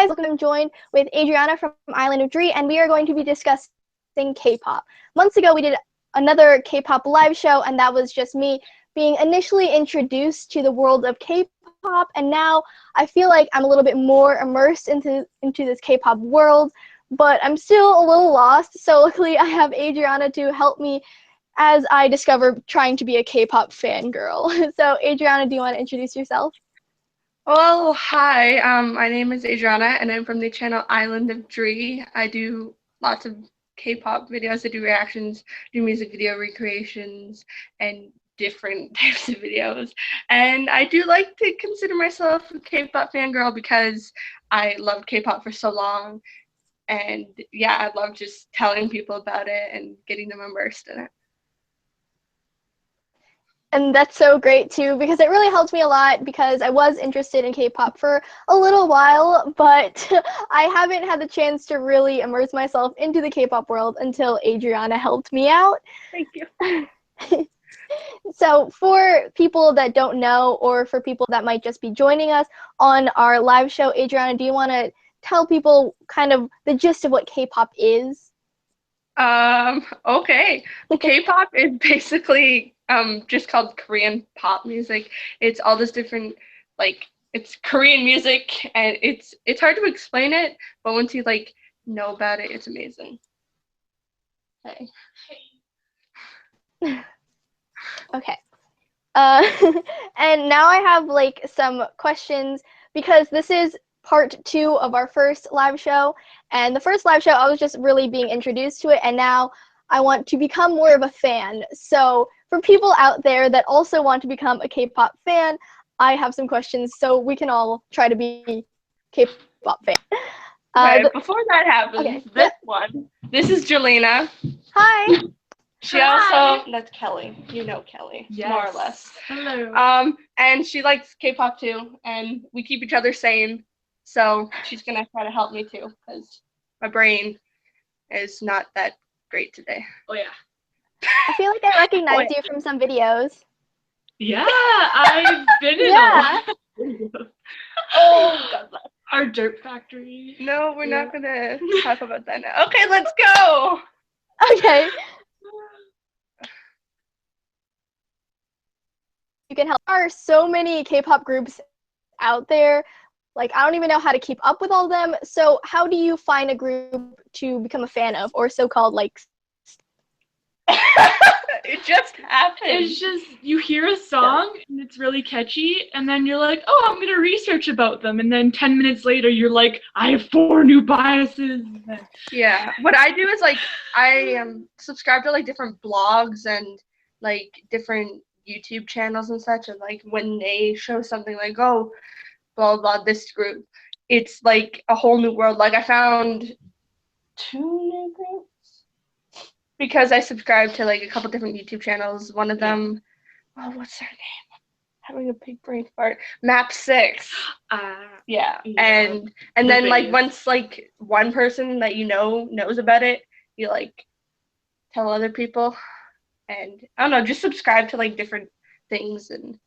guys, welcome. I'm joined with Adriana from ISLANDOFDRI, and we are going to be discussing K-pop. Months ago, we did another K-pop live show, and that was just me being initially introduced to the world of K-pop, and now I feel like I'm a little bit more immersed into this K-pop world, but I'm still a little lost, so luckily I have Adriana to help me as I discover trying to be a K-pop fangirl. So Adriana, do you want to introduce yourself? Well, hi, my name is Adriana, and I'm from the channel ISLANDOFDRI. I do lots of K-pop videos. I do reactions, do music video recreations, and different types of videos. And I do like to consider myself a K-pop fangirl because I loved K-pop for so long. And yeah, I love just telling people about it and getting them immersed in it. And that's so great too, because it really helped me a lot, because I was interested in K-pop for a little while, but I haven't had the chance to really immerse myself into the K-pop world until Adriana helped me out. Thank you. So for people that don't know, or for people that might just be joining us on our live show, Adriana, do you want to tell people kind of the gist of what K-pop is? Okay. K-pop is basically just called Korean pop music. It's all this different, like, it's Korean music, and it's hard to explain it, but once you know about it, it's amazing. Okay. Okay. And now I have some questions, because this is part 2 of our first live show, and the first live show I was just really being introduced to it, and now I want to become more of a fan. So for people out there that also want to become a K-pop fan, I have some questions so we can all try to be K-pop fan. Before that happens, okay. This is Jelena. Hi. She also, that's Kelly. You know Kelly, yes. More or less. Hello. And she likes K-pop too, and we keep each other sane. So she's gonna try to help me too, because my brain is not that great today. Oh yeah. I feel like I recognize you from some videos. Yeah, I've been in a lot. Oh, God bless. Our dirt factory. No, we're not gonna talk about that now. Okay, let's go. Okay. You can help. There are so many K-pop groups out there. I don't even know how to keep up with all of them. So how do you find a group to become a fan of, or so-called It just happens. It's just, you hear a song and it's really catchy, and then you're like, oh, I'm gonna research about them, and then 10 minutes later you're like, I have 4 new biases. Yeah, what I do is I subscribe to different blogs and different YouTube channels and such, and when they show something oh, blah blah, this group, it's a whole new world. I found 2 new groups because I subscribe to a couple different YouTube channels. One of them, oh, what's their name? I'm having a big brain fart. Map 6. Yeah. And then once one person that knows about it, you tell other people, and I don't know, just subscribe to different things. And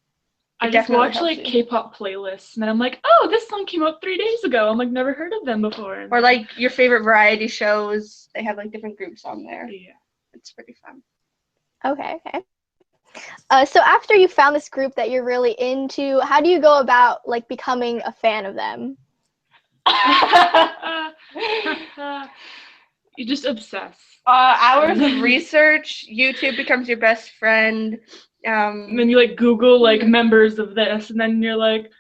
I just watch K-pop playlists, and then I'm like, oh, this song came out 3 days ago. I'm never heard of them before. Or your favorite variety shows, they have different groups on there. Yeah, it's pretty fun. Okay. So after you found this group that you're really into, how do you go about becoming a fan of them? You just obsess. Hours of research. YouTube becomes your best friend. And then you Google members of this, and then you're like,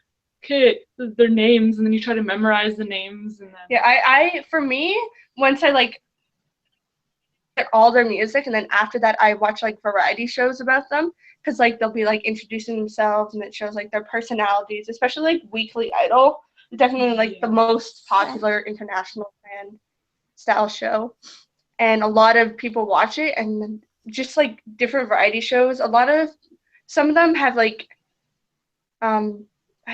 okay, their names, and then you try to memorize the names, and then yeah, I for me, once I all their music, and then after that I watch variety shows about them, because they'll be introducing themselves, and it shows their personalities, especially Weekly Idol. It's definitely the most popular international fan style show, and a lot of people watch it. And then just different variety shows, some of them have I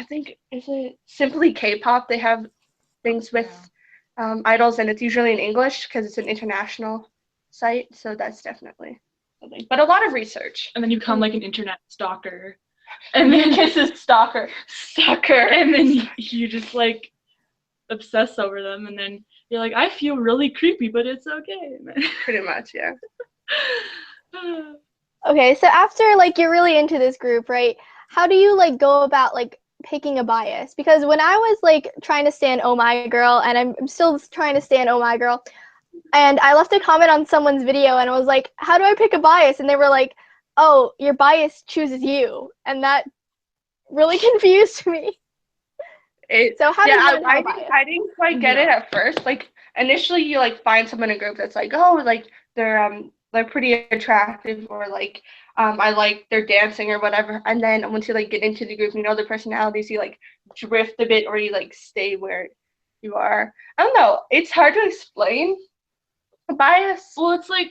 think, is it Simply K-pop? They have things with idols, and it's usually in English because it's an international site, so that's definitely something. But a lot of research. And then you become an internet stalker. And then Kisses stalker. And then you just obsess over them, and then you're like, I feel really creepy, but it's okay. Pretty much, yeah. Okay, so after like you're really into this group, right? How do you like go about like picking a bias? Because when I was like trying to stand Oh My Girl, and I'm still trying to stand Oh My Girl, and I left a comment on someone's video and I was like, how do I pick a bias? And they were like, oh, your bias chooses you. And that really confused me. So how does one have a bias? I didn't quite get it at first. Like initially, you like find someone in a group that's like, oh, like they're pretty attractive, or like I like their dancing or whatever. And then once you like get into the group, you know their personalities, you like drift a bit, or you like stay where you are. I don't know. It's hard to explain a bias. Well, it's like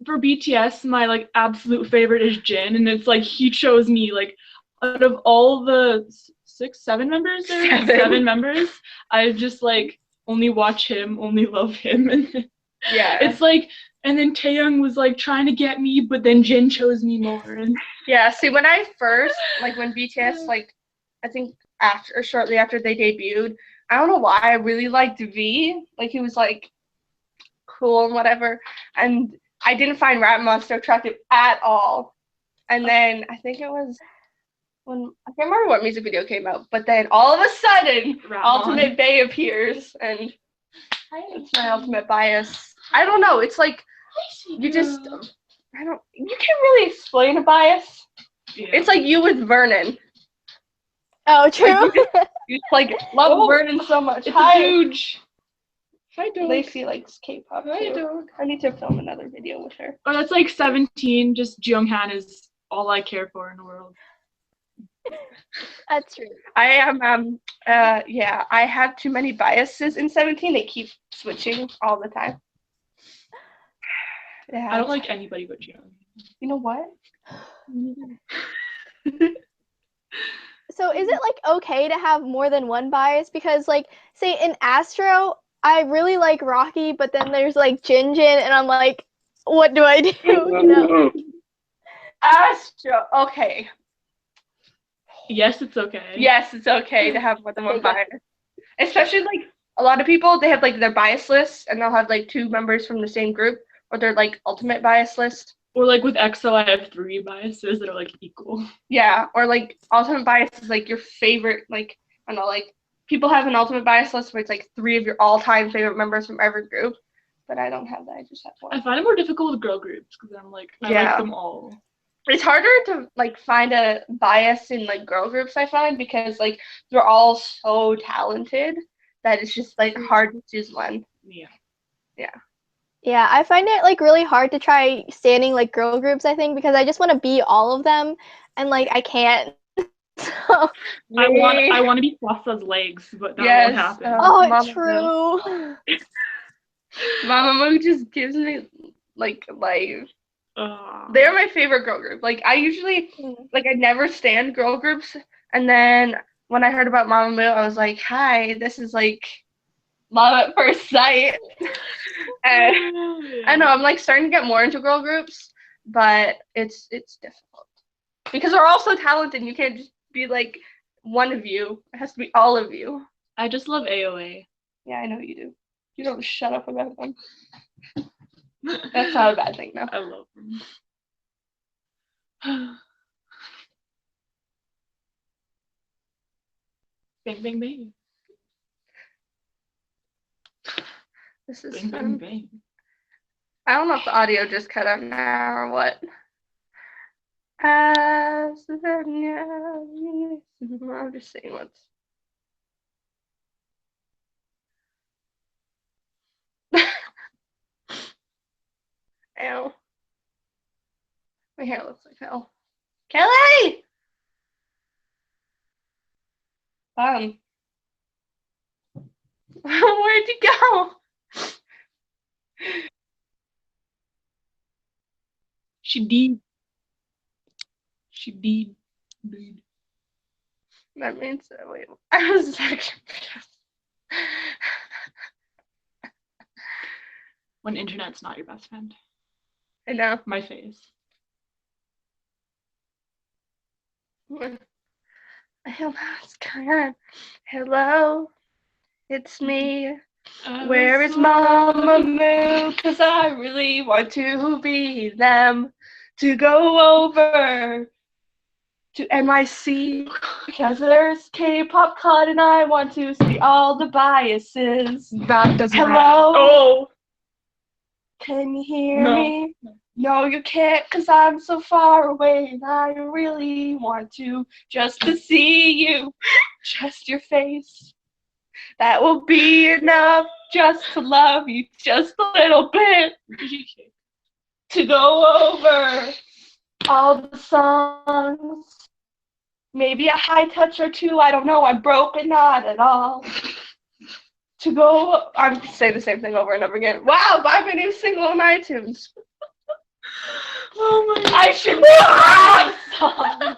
for BTS, my like absolute favorite is Jin, and it's like he chose me. Like out of all the seven members, seven members, I just like only watch him, only love him, and Yeah. it's like, and then Taeyong was like trying to get me, but then Jin chose me more. And yeah, see, when I first like when BTS like I think after or shortly after they debuted, I don't know why I really liked V. Like he was like cool and whatever, and I didn't find Rat Monster attractive at all. And then I think it was when I can't remember what music video came out, but then all of a sudden Ultimate Bae appears, and it's my ultimate bias. I don't know. It's like you just you can't really explain a bias. Yeah. It's like you with Vernon. Oh, true. Like, you just like love Vernon so much. It's huge. Hi, Dog. Lacey likes K-pop too. Hi, Dog. I need to film another video with her. Oh, that's like 17. Just Junghan is all I care for in the world. That's true. I am yeah, I have too many biases in 17. They keep switching all the time. Yeah. I don't like anybody but Jung. You know what? So is it like okay to have more than one bias? Because like say in Astro, I really like Rocky, but then there's like Jin, and I'm like, what do I do? You know? Astro, okay. Yes, it's okay. Yes, it's okay to have more than one bias. Especially like a lot of people, they have like their bias list, and they'll have like 2 members from the same group, or their like ultimate bias list. Or like with EXO, I have 3 biases that are like equal. Yeah, or like ultimate bias is like your favorite, like I don't know, like people have an ultimate bias list where it's like 3 of your all-time favorite members from every group, but I don't have that. I just have 1. I find it more difficult with girl groups because I'm like I like them all. It's harder to like find a bias in like girl groups, I find, because like they're all so talented that it's just like hard to choose one. Yeah, I find it like really hard to try standing like girl groups, I think, because I just want to be all of them, and like I can't. So. I want to be Plaza's legs, but that won't happen. Oh, it's true. Mamamoo just gives me like life. They're my favorite girl group. Like I usually like I never stand girl groups, and then when I heard about Mamamoo, I was like, hi, this is like love at first sight. And I know I'm like starting to get more into girl groups, but it's difficult because they're all so talented. You can't just be like one of you. It has to be all of you. I just love AOA. Yeah, I know you do. You don't shut up about them. That's not a bad thing, though. I love them. Bang, bang, bang. This is bang, fun. Bang, bang. I don't know if the audio just cut out now or what. I'm just saying what's. Ow. My hair looks like hell. Kelly! Where'd you go? She did. That means wait. I was actually. When internet's not your best friend. I know. My face. I don't know what's going on. Hello? It's me. Where is Mama Moo? 'Cause I really want to be them. To go over to NYC. Because there's K-pop con and I want to see all the biases. That doesn't Hello? matter. Oh! Can you hear No. me? No, you can't, 'cause I'm so far away and I really want to just to see you. Just your face. That will be enough just to love you just a little bit. To go over all the songs. Maybe a high touch or two, I don't know, I'm broke but not at all. To go, I'm saying the same thing over and over again. Wow, buy my new single on iTunes. Oh my God. I should have song.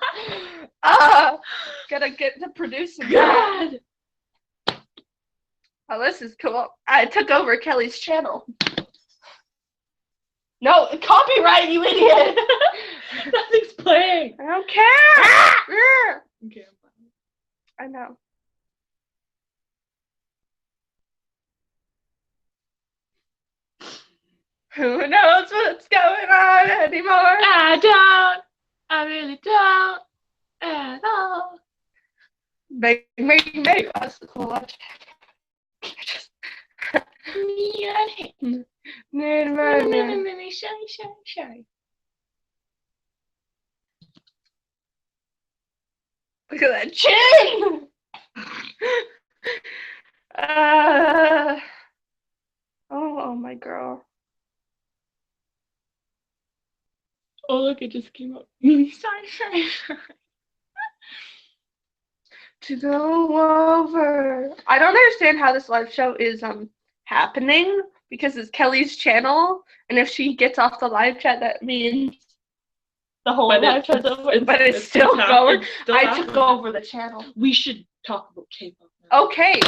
Gotta get to producing that. God! Oh, this is cool. I took over Kelly's channel. No, copyright, you idiot! Nothing's playing. I don't care. Okay, I'm fine. I know. Who knows what's going on anymore? I really don't at all. Make us the cool watch. Me and him. Shy. Look at that chin! Oh, my girl. Oh, look, it just came up. Shy. To go over. I don't understand how this live show is happening because it's Kelly's channel, and if she gets off the live chat, that means the whole live show's over. But it's still going. I took over the channel. We should talk about K-pop now. Okay.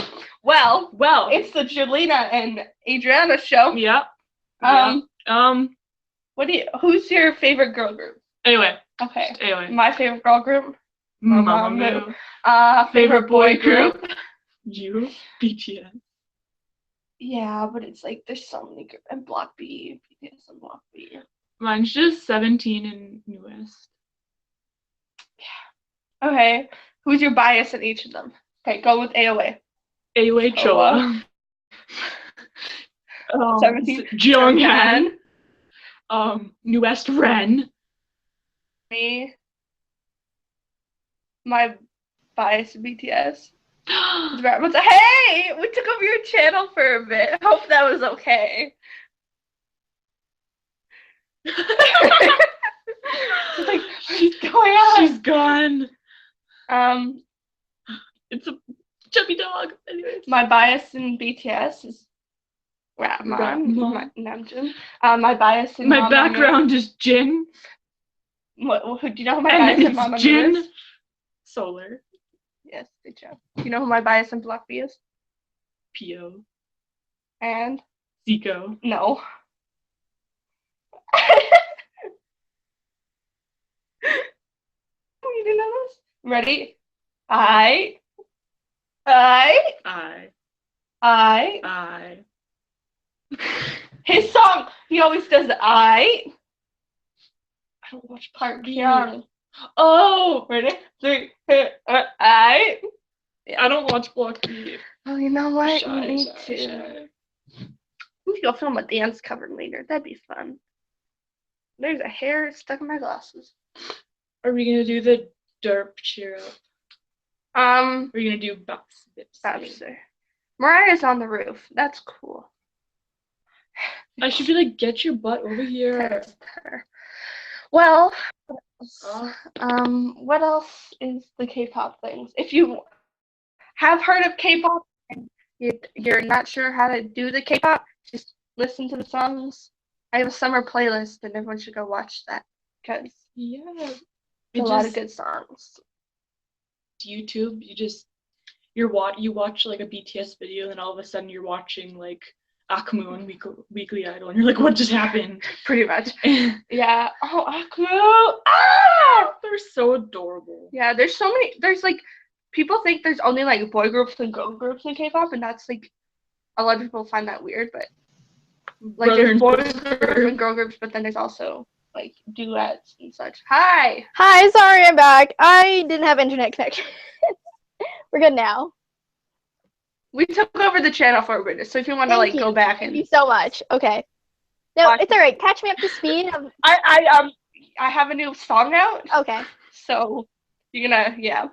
Well, it's the Jelena and Adriana show. Yeah. Who's your favorite girl group? Anyway. Okay. My favorite girl group. Mamamoo. Favorite boy group. You. BTS. Yeah, but it's like there's so many groups. And Block B. BTS and Block B. Mine's just 17 and newest. Yeah. Okay. Who's your bias in each of them? Okay, go with AOA. AOA Choa. 17 Jonghan. Newest Ren. Me. My bias in BTS. Hey, we took over your channel for a bit. Hope that was okay. Like, what's going on? She's gone. It's a chubby dog. Anyways. My bias in BTS is Namjoon. My bias in my background is Jin. Who do you know who my bias in Mama Jin is? Solar. Yes, good job. Do you know who my bias in Block B is? Pio. And Zico. No. You didn't know this? Ready? I. His song, he always does the I don't watch Park Young. Oh! Ready? 3, I. Yeah. I don't watch Block B. Oh, you know what? Shy, you need shy, to. shy. We should go film a dance cover later. That'd be fun. There's a hair stuck in my glasses. Are we gonna do the derp cheer up? Are we gonna do box bips? Mariah's on the roof. That's cool. I should be like, get your butt over here. Well, what else is the K-pop things? If you have heard of K-pop and you're not sure how to do the K-pop, just listen to the songs. I have a summer playlist, and everyone should go watch that because it's a lot of good songs. YouTube, you watch like a BTS video, and all of a sudden you're watching like Akmu on Weekly Idol, and you're like, what just happened? Pretty much. Yeah. Oh, Akmu! Ah! They're so adorable. Yeah, there's so many. There's like people think there's only like boy groups and girl groups in K-pop, and that's like a lot of people find that weird, but like Brother there's and boy sister. groups and girl groups, but then there's also like duets and such. Hi. Hi, sorry I'm back. I didn't have internet connection. We're good now. We took over the channel for a minute, so if you want to Thank like go you. back Thank and you so much. Okay. No, watch it's all right. Catch me up to speed. I have a new song out, Okay. so you're gonna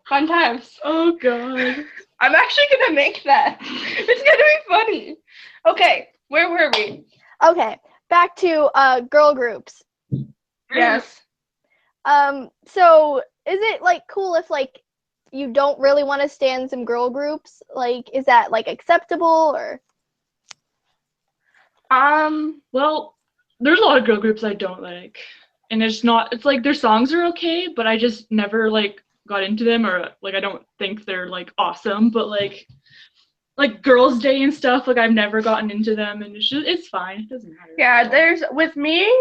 fun times. Oh god. I'm actually gonna make that. It's gonna be funny. Okay, where were we? Okay. Back to girl groups. Yes. So is it like cool if like you don't really want to stand some girl groups? Like, is that like acceptable or? Well, there's a lot of girl groups I don't like. And it's like their songs are okay, but I just never like got into them, or like I don't think they're like awesome, but like Girls' Day and stuff, like I've never gotten into them, and it's fine. It doesn't matter. Yeah, with me,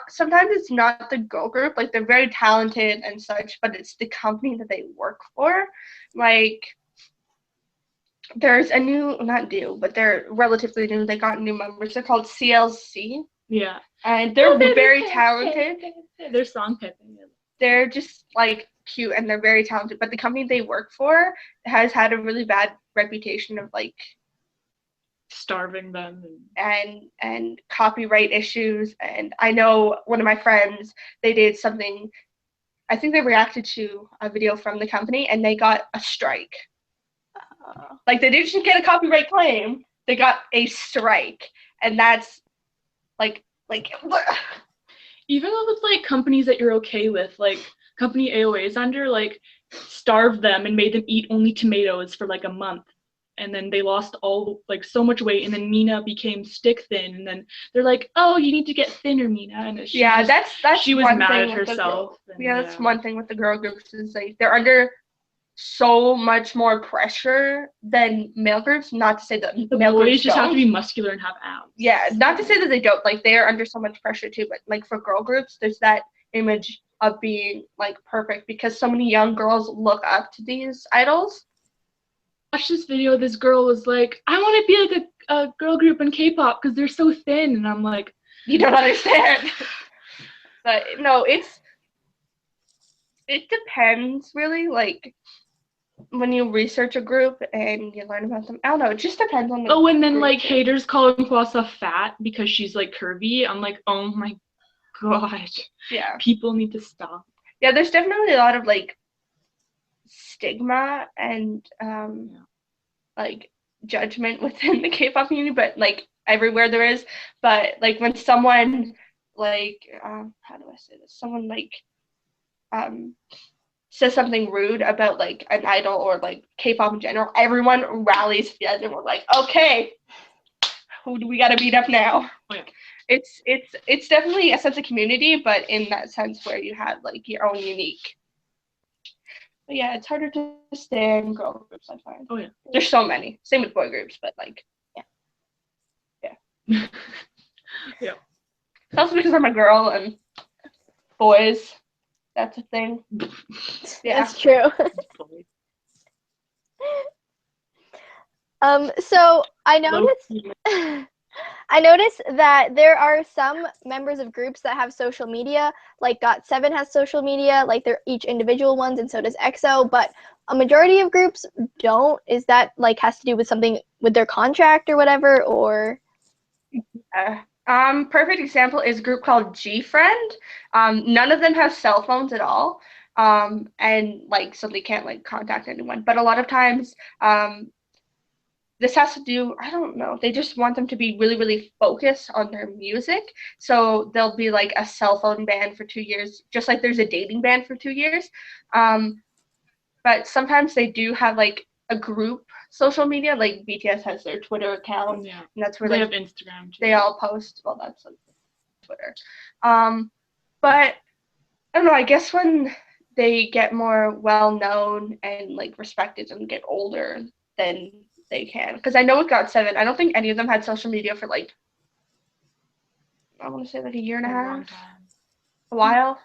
sometimes it's not the girl group, like they're very talented and such, but it's the company that they work for. Like there's a but they're relatively new. They got new members. They're called CLC. Yeah. And they're very talented. Their song picking. They're just like cute and they're very talented. But the company they work for has had a really bad reputation of like starving them and copyright issues. And I know one of my friends, they did something, I think they reacted to a video from the company and they got a strike. Like they didn't just get a copyright claim, they got a strike. And that's like even though it's like companies that you're okay with, like company AOA is under, like starved them and made them eat only tomatoes for like a month, and then they lost all like so much weight, and then Mina became stick thin, and then they're like, oh, you need to get thinner, Mina. And that's she was one mad thing at with herself. that's one thing with the girl groups is like they're under so much more pressure than male groups. Not to say that the male boys groups just don't. have to be muscular and have abs. Yeah, not to say that they don't. Like they are under so much pressure too. But like for girl groups, there's that image of being like perfect because so many young girls look up to these idols. Watched this video. This girl was like, I want to be like a girl group in K-pop because they're so thin, and I'm like, you don't understand. But no, it depends really. Like when you research a group and you learn about them, I don't know. It just depends on the. And then like haters call Kwasa fat because she's like curvy. I'm like, oh my god. Yeah. People need to stop. Yeah, there's definitely a lot of like stigma and like judgment within the K-pop community, but like everywhere there is. But like when someone like how do I say this? Someone like says something rude about like an idol or like K-pop in general, everyone rallies together and we're like, okay, who do we gotta beat up now? Oh, yeah. It's definitely a sense of community, but in that sense where you have like your own unique. But yeah, it's harder to stand girl groups, I find. Oh yeah. There's so many. Same with boy groups, but like yeah. Yeah. It's also because I'm a girl and boys, that's a thing. Yeah. That's true. So I noticed that there are some members of groups that have social media, like GOT7 has social media, like they're each individual ones, and so does EXO, but a majority of groups don't. Is that like has to do with something with their contract or whatever, or? Perfect example is a group called GFriend. None of them have cell phones at all. And like so they can't like contact anyone. But a lot of times, this has to do, I don't know, they just want them to be really, really focused on their music. So there'll be like a cell phone ban for 2 years, just like there's a dating ban for 2 years. But sometimes they do have like a group social media, like BTS has their Twitter account. Yeah. And that's where they have Instagram too. They all post, well, that's like Twitter. But I don't know, I guess when they get more well-known and like respected and get older, then they can. Because I know with GOT7, I don't think any of them had social media for like, I want to say like a year and a half, a while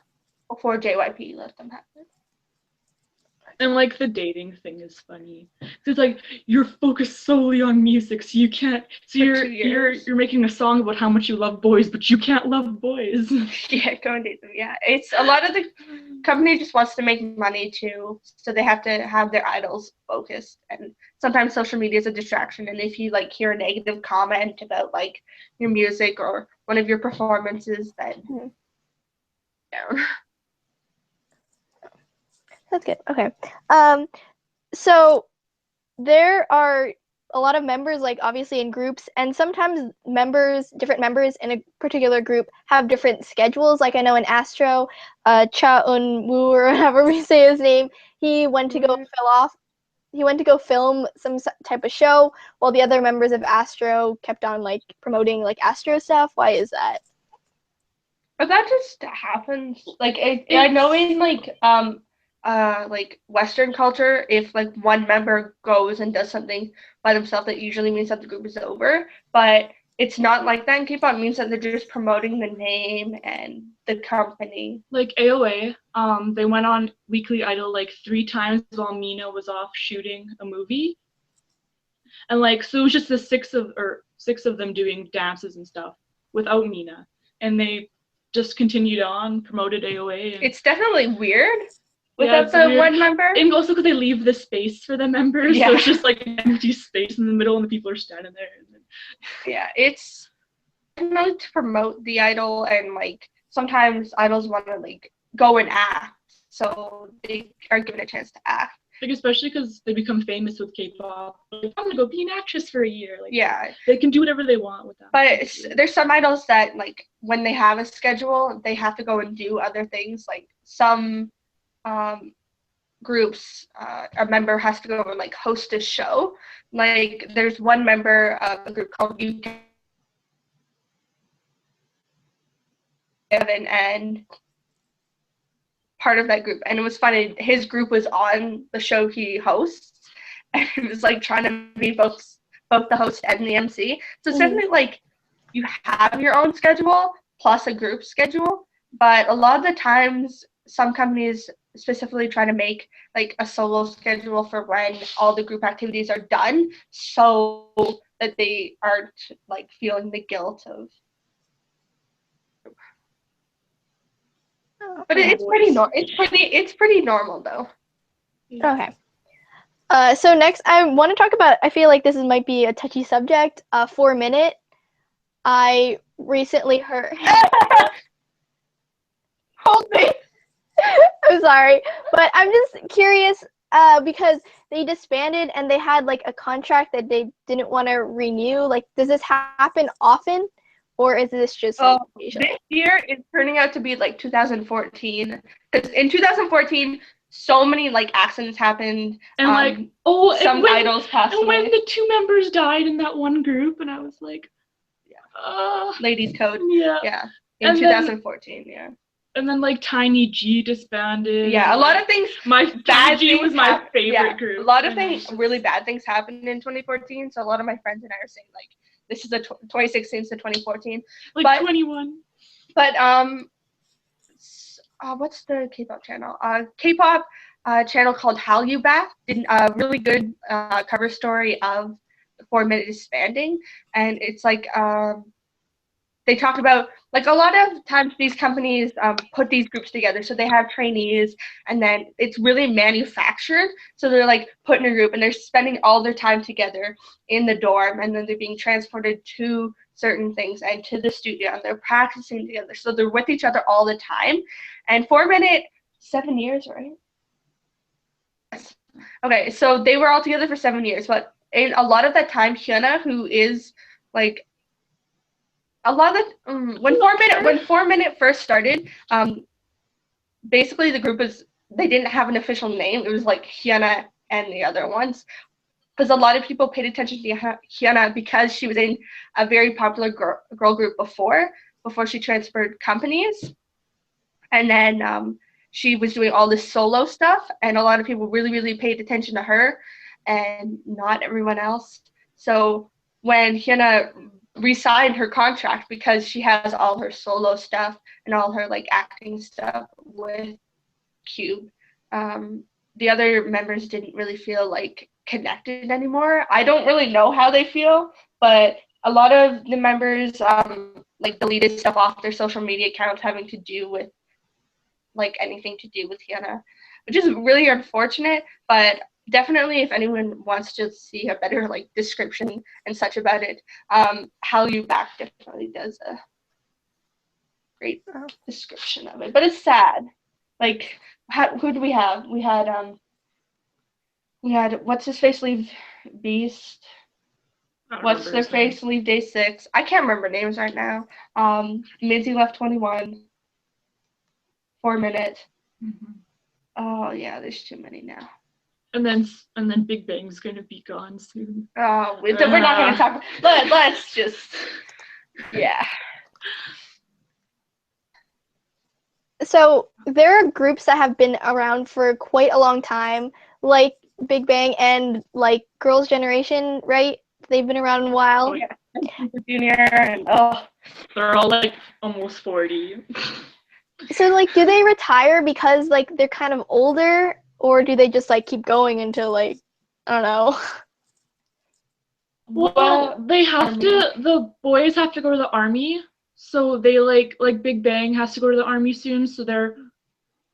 before JYP let them have it. And like the dating thing is funny. It's like you're focused solely on music, so you can't. So For 2 years. you're making a song about how much you love boys, but you can't love boys. Yeah, go and date them. Yeah, it's a lot of the company just wants to make money too, so they have to have their idols focused. And sometimes social media is a distraction. And if you like hear a negative comment about like your music or one of your performances, then yeah. That's good. Okay. So there are a lot of members, like obviously in groups, and sometimes different members in a particular group have different schedules. Like I know in Astro, Cha Un Woo or whatever we say his name, he went to go film some type of show, while the other members of Astro kept on like promoting like Astro stuff. Why is that? But that just happens. Like I know in like Western culture, if like one member goes and does something by themselves, that usually means that the group is over. But it's not like that in K-pop. It means that they're just promoting the name and the company. Like AOA, they went on Weekly Idol like 3 times while Mina was off shooting a movie. And like so it was just the six of them doing dances and stuff without Mina. And they just continued on, promoted AOA. And it's definitely weird without the weird one member. And also because they leave the space for the members, so it's just like an empty space in the middle and the people are standing there. And then... Yeah, it's definitely to promote the idol, and like sometimes idols want to like go and act, so they are given a chance to act. Like especially because they become famous with K-pop. Like, I'm gonna go be an actress for a year. Like yeah, they can do whatever they want with that. But there's some idols that like when they have a schedule, they have to go and do other things. Like some groups, a member has to go and like host a show. Like there's one member of a group called UK and part of that group, and it was funny. His group was on the show he hosts, and it was like trying to be both the host and the MC. So it's definitely like you have your own schedule plus a group schedule, but a lot of the times some companies specifically try to make like a solo schedule for when all the group activities are done, so that they aren't like feeling the guilt of. But it's pretty normal though. Okay. So next, I want to talk about. I feel like this might be a touchy subject. 4 Minute. I recently heard. Hold me. I'm sorry, but I'm just curious because they disbanded and they had like a contract that they didn't want to renew. Like, does this happen often? Or is this just like, this year is turning out to be like 2014? Because in 2014, so many like accidents happened, and some idols passed away. And when the 2 members died in that one group, and I was like, Ladies Code. Yeah. In 2014, yeah. And then like Tiny G disbanded. Yeah, a lot of things. Tiny G was my favorite group. A lot of really bad things happened in 2014. So a lot of my friends and I are saying like, this is the 2016 to 2014. Like 21. But what's the K-pop channel? K-pop channel called Hallyu Back did a really good cover story of the 4 Minute disbanding, and it's like they talk about like a lot of times these companies put these groups together, so they have trainees, and then it's really manufactured. So they're like put in a group and they're spending all their time together in the dorm, and then they're being transported to certain things and to the studio, and they're practicing together. So they're with each other all the time. And 4 Minute, 7 years, right? Yes. Okay, so they were all together for 7 years, but in a lot of that time, Hyuna, who is like a lot of when 4 Minute first started, basically the group they didn't have an official name. It was like Hyuna and the other ones, because a lot of people paid attention to Hyuna because she was in a very popular girl group before she transferred companies, and then she was doing all this solo stuff, and a lot of people really paid attention to her and not everyone else. So when Hyuna re-signed her contract, because she has all her solo stuff and all her like acting stuff with Cube, the other members didn't really feel like connected anymore. I don't really know how they feel, but a lot of the members like deleted stuff off their social media accounts having to do with like anything to do with Hyuna, which is really unfortunate. But definitely, if anyone wants to see a better like description and such about it, Hallyu Back definitely does a great description of it. But it's sad. Like, who do we have? We had what's his face leave Beast. What's their face leave Day 6. I can't remember names right now. Minzy left 21. 4 minutes. Mm-hmm. Oh yeah, there's too many now. And then Big Bang's gonna be gone soon. Oh, we're not gonna talk. Let's just yeah. So there are groups that have been around for quite a long time, like Big Bang and like Girls' Generation, right? They've been around a while. Oh yeah, Super Junior and they're all like almost 40. So like, do they retire because like they're kind of older, or do they just like keep going until like, I don't know? Well, they have to. The boys have to go to the army, so they like Big Bang has to go to the army soon, so they're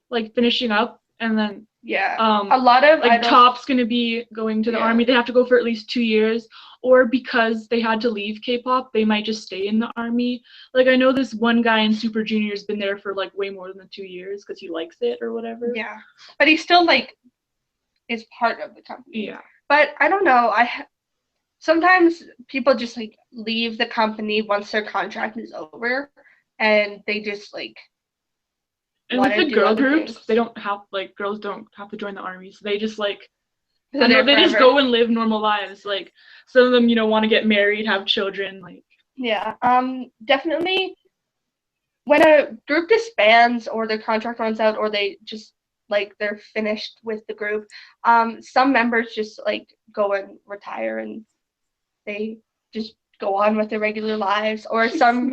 like finishing up, and then yeah, a lot of like Top's gonna be going to the army. They have to go for at least 2 years, or because they had to leave K-pop, they might just stay in the army. Like I know this one guy in Super Junior has been there for like way more than 2 years because he likes it or whatever. Yeah, but he still like is part of the company. Yeah. But I don't know. Sometimes people just like leave the company once their contract is over, and they just like. And with the girl groups, they don't have like girls don't have to join the army, so they just like they just go and live normal lives. Like some of them, want to get married, have children, like. Yeah. Definitely. When a group disbands or their contract runs out, or they just like they're finished with the group, some members just like go and retire and they just go on with their regular lives, or some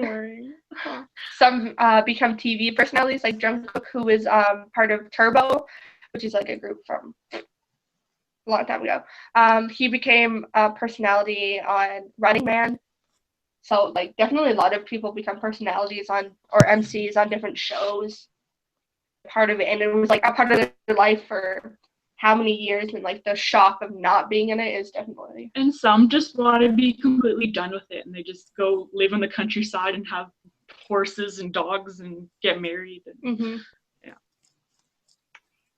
become TV personalities like Jungkook, who is part of Turbo, which is like a group from a long time ago. He became a personality on Running Man. So like definitely a lot of people become personalities on or MCs on different shows. Part of it, and it was like a part of their life for how many years, and like the shock of not being in it is definitely. And some just want to be completely done with it, and they just go live on the countryside and have horses and dogs and get married. And, yeah.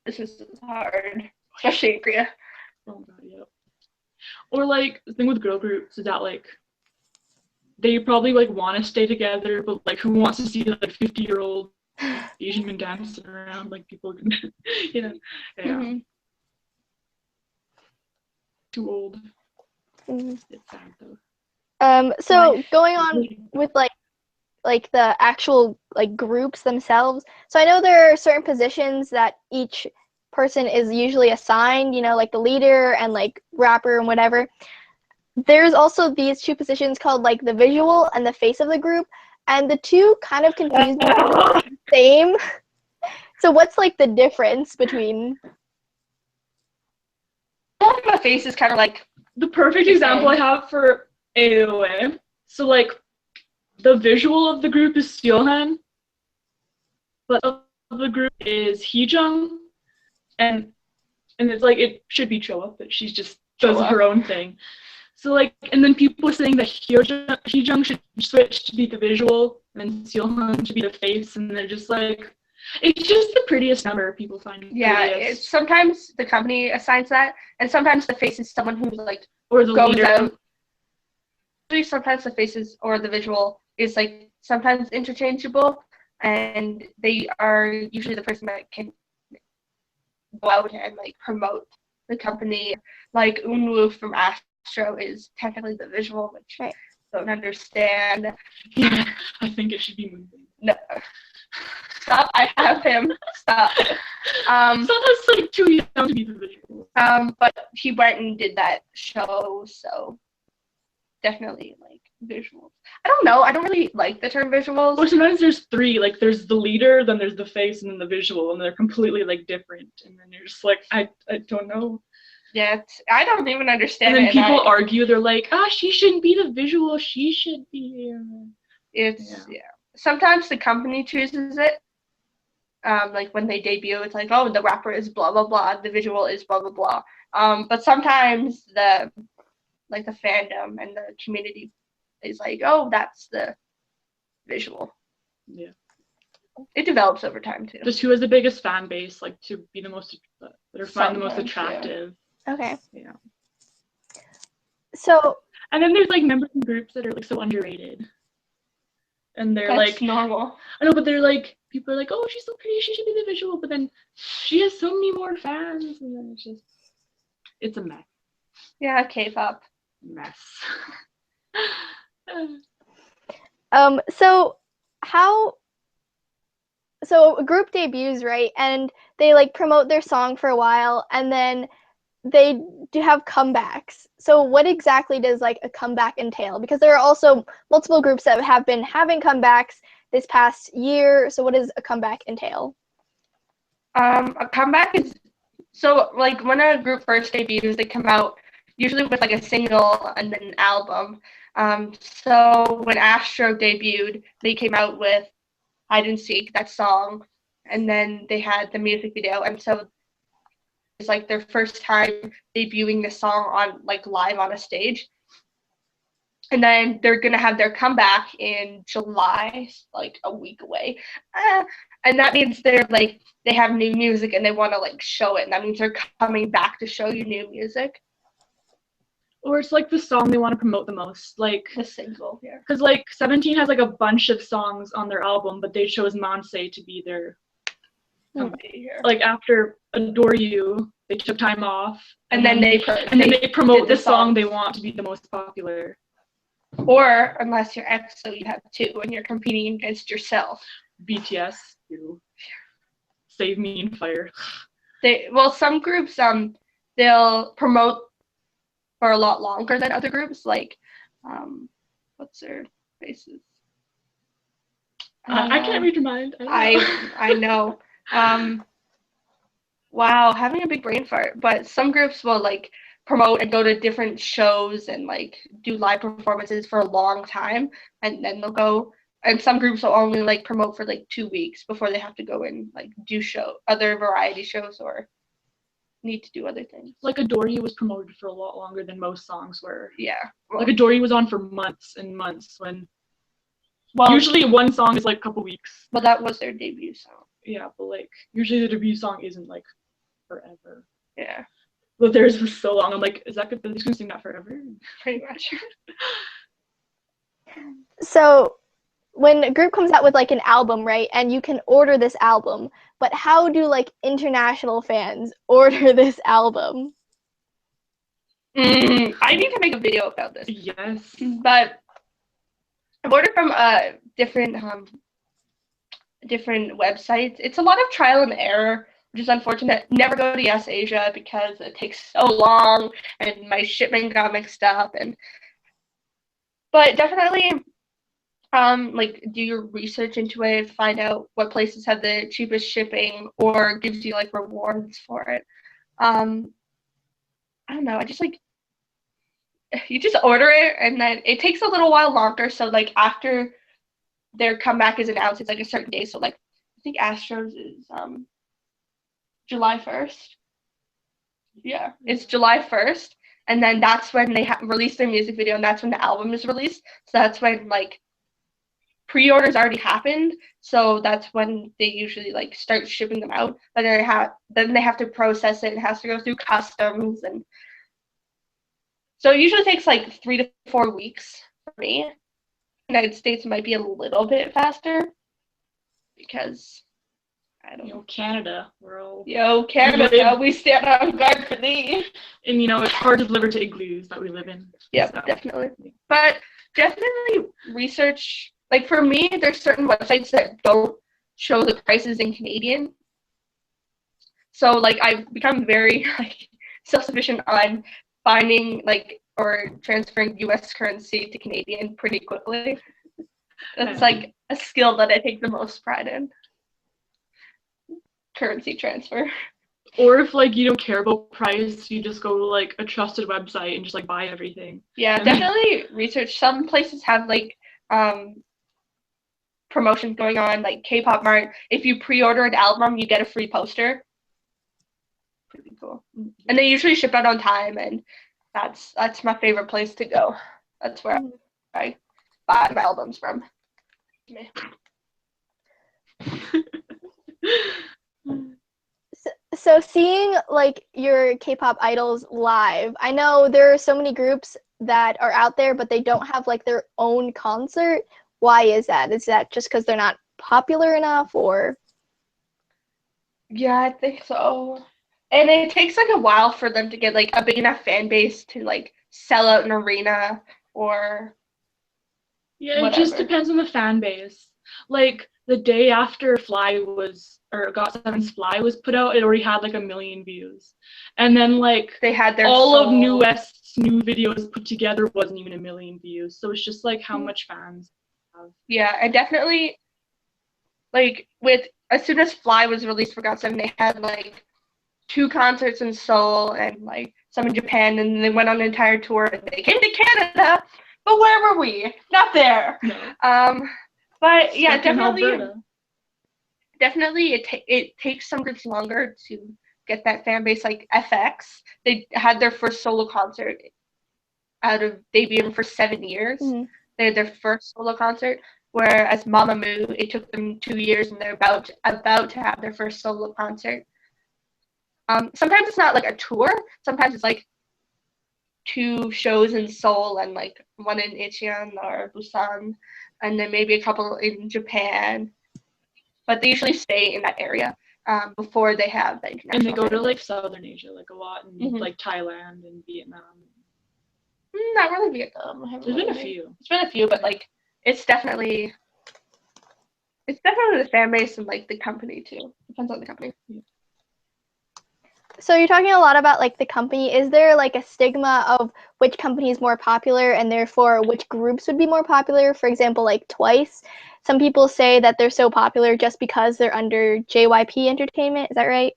This is hard, especially in Korea. Oh god, yeah. Or like the thing with girl groups is that like they probably like want to stay together, but like who wants to see like 50-year-old Asian men dancing around like people, Yeah. Too old. It's sad though. So going on with like the actual like groups themselves. So I know there are certain positions that each person is usually assigned, like the leader and like rapper and whatever. There's also these two positions called like the visual and the face of the group, and the two kind of confuse me. Same. So what's like the difference between? My face is kind of like the perfect example I have for AOA. So like the visual of the group is Steelhan, but of the group is Heejung, and it's like it should be Choa, but she's just does her own thing. So like, and then people are saying that Heejung should switch to be the visual, and then Steelhan should be the face, and they're just like, it's just the prettiest number people find. Yeah, it's sometimes the company assigns that, and sometimes the face is someone who like or the goes leader. out. Sometimes the faces or the visual is like sometimes interchangeable, and they are usually the person that can go out and like promote the company. Like Unwoo from Astro is technically the visual, which I don't understand. Yeah, I think it should be moving. No. Stop, I have him. Stop. So that's like too young to be the visual. But he went and did that show, so definitely like visuals. I don't know. I don't really like the term visuals. Well, sometimes there's three. Like there's the leader, then there's the face, and then the visual, and they're completely like different. And then you're just like, I don't know. Yeah, I don't even understand. And then people argue. They're like, she shouldn't be the visual. She should be. Yeah. Sometimes the company chooses it. Like when they debut, it's like, oh, the rapper is blah blah blah, the visual is blah blah blah. But sometimes the fandom and the community is like, oh, that's the visual. Yeah. It develops over time too. Just who has the biggest fan base, like to be the most, that are find the most Sometimes, attractive. Yeah. Okay. Yeah. So. And then there's like members in groups that are like so underrated. And they're That's like normal. I know, but they're like, people are like, oh, she's so pretty, she should be the visual, but then she has so many more fans, and then it's a mess. Yeah, K-pop. Mess. So a group debuts, right? And they like promote their song for a while, and then they do have comebacks. So what exactly does like a comeback entail? Because there are also multiple groups that have been having comebacks this past year. So what does a comeback entail? A comeback is, so like when a group first debuts, they come out usually with like a single and then an album. So when Astro debuted, they came out with Hide and Seek, that song, and then they had the music video, and so it's like their first time debuting the song on like live on a stage. And then they're gonna have their comeback in July, like a week away, and that means they have new music and they want to like show it, and that means they're coming back to show you new music. Or it's like the song they want to promote the most, like the single. Yeah. Because like 17 has like a bunch of songs on their album, but they chose Monse to be their. Like after Adore You, they took time off, and then they promote the song they want to be the most popular. Or unless you're EXO, you have two, and you're competing against yourself. BTS, you Save Me in Fire. Some groups they'll promote for a lot longer than other groups. Like, what's their faces? I can't read your mind. I know. Wow, having a big brain fart. But some groups will like promote and go to different shows and like do live performances for a long time, and then they'll go. And some groups will only like promote for like 2 weeks before they have to go and like do other variety shows or need to do other things. Like Adore You was promoted for a lot longer than most songs were. Yeah. Like Adore You was on for months and months when usually one song is like a couple weeks. Well, that was their debut song. Yeah, but like usually the debut song isn't like forever. Yeah. But theirs was so long. I'm like, is that good? They're just gonna sing that forever? Pretty much. So when a group comes out with like an album, right, and you can order this album, but how do like international fans order this album? I need to make a video about this. Yes. But I've ordered from different websites. It's a lot of trial and error, which is unfortunate. Never go to Yes Asia because it takes so long and my shipment got mixed up. But definitely like do your research into it, find out what places have the cheapest shipping or gives you like rewards for it. I don't know, I just like, you just order it and then it takes a little while longer, so like after their comeback is announced, it's like a certain day, so like I think Astro's is July 1st. Yeah, it's July 1st, and then that's when they release their music video, and that's when the album is released, so that's when like pre-orders already happened, so that's when they usually like start shipping them out, but then they have to process it, and it has to go through customs, and so it usually takes like 3 to 4 weeks for me. United States might be a little bit faster because I don't know. Canada, Canada, we stand on guard for thee. And it's hard to deliver to igloos that we live in. Yeah, so. Definitely. But definitely research. Like for me, there's certain websites that don't show the prices in Canadian. So like I've become very like self-sufficient on finding like or transferring U.S. currency to Canadian pretty quickly. That's like a skill that I take the most pride in. Currency transfer. Or if like you don't care about price, you just go to like a trusted website and just like buy everything. Yeah, definitely research. Some places have like promotions going on, like Kpop Mart. If you pre-order an album, you get a free poster. Pretty cool. And they usually ship out on time, and that's my favorite place to go. That's where I buy my albums from. So seeing like your K-pop idols live, I know there are so many groups that are out there, but they don't have like their own concert. Why is that? Is that just because they're not popular enough, or? Yeah, I think so. And it takes like a while for them to get like a big enough fan base to like sell out an arena or Yeah, whatever. It just depends on the fan base. Like the day after GOT7's Fly was put out, it already had like 1 million views. And then like they had their all soul. of New West's new videos put together wasn't even 1 million views. So it's just like how much fans have. Yeah, and definitely like with as soon as Fly was released for GOT7, they had like 2 concerts in Seoul and like some in Japan, and they went on an entire tour and they came to Canada. But where were we? Not there. No. But yeah, Stuck in definitely it takes some groups longer to get that fan base. Like FX, they had their first solo concert out of debuting for 7 years. Mm-hmm. They had their first solo concert, whereas Mamamoo, it took them 2 years, and they're about to have their first solo concert. Sometimes it's not like a tour. Sometimes it's like 2 shows in Seoul and like 1 in Incheon or Busan, and then maybe a couple in Japan. But they usually stay in that area before they have the international. And they go to like Southern Asia, like a lot, and like Thailand and Vietnam. Not really Vietnam. There's been a few. It's been a few, but like it's definitely the fan base and like the company too. Depends on the company. Yeah. So you're talking a lot about like the company. Is there like a stigma of which company is more popular and therefore which groups would be more popular? For example, like Twice. Some people say that they're so popular just because they're under JYP Entertainment. Is that right?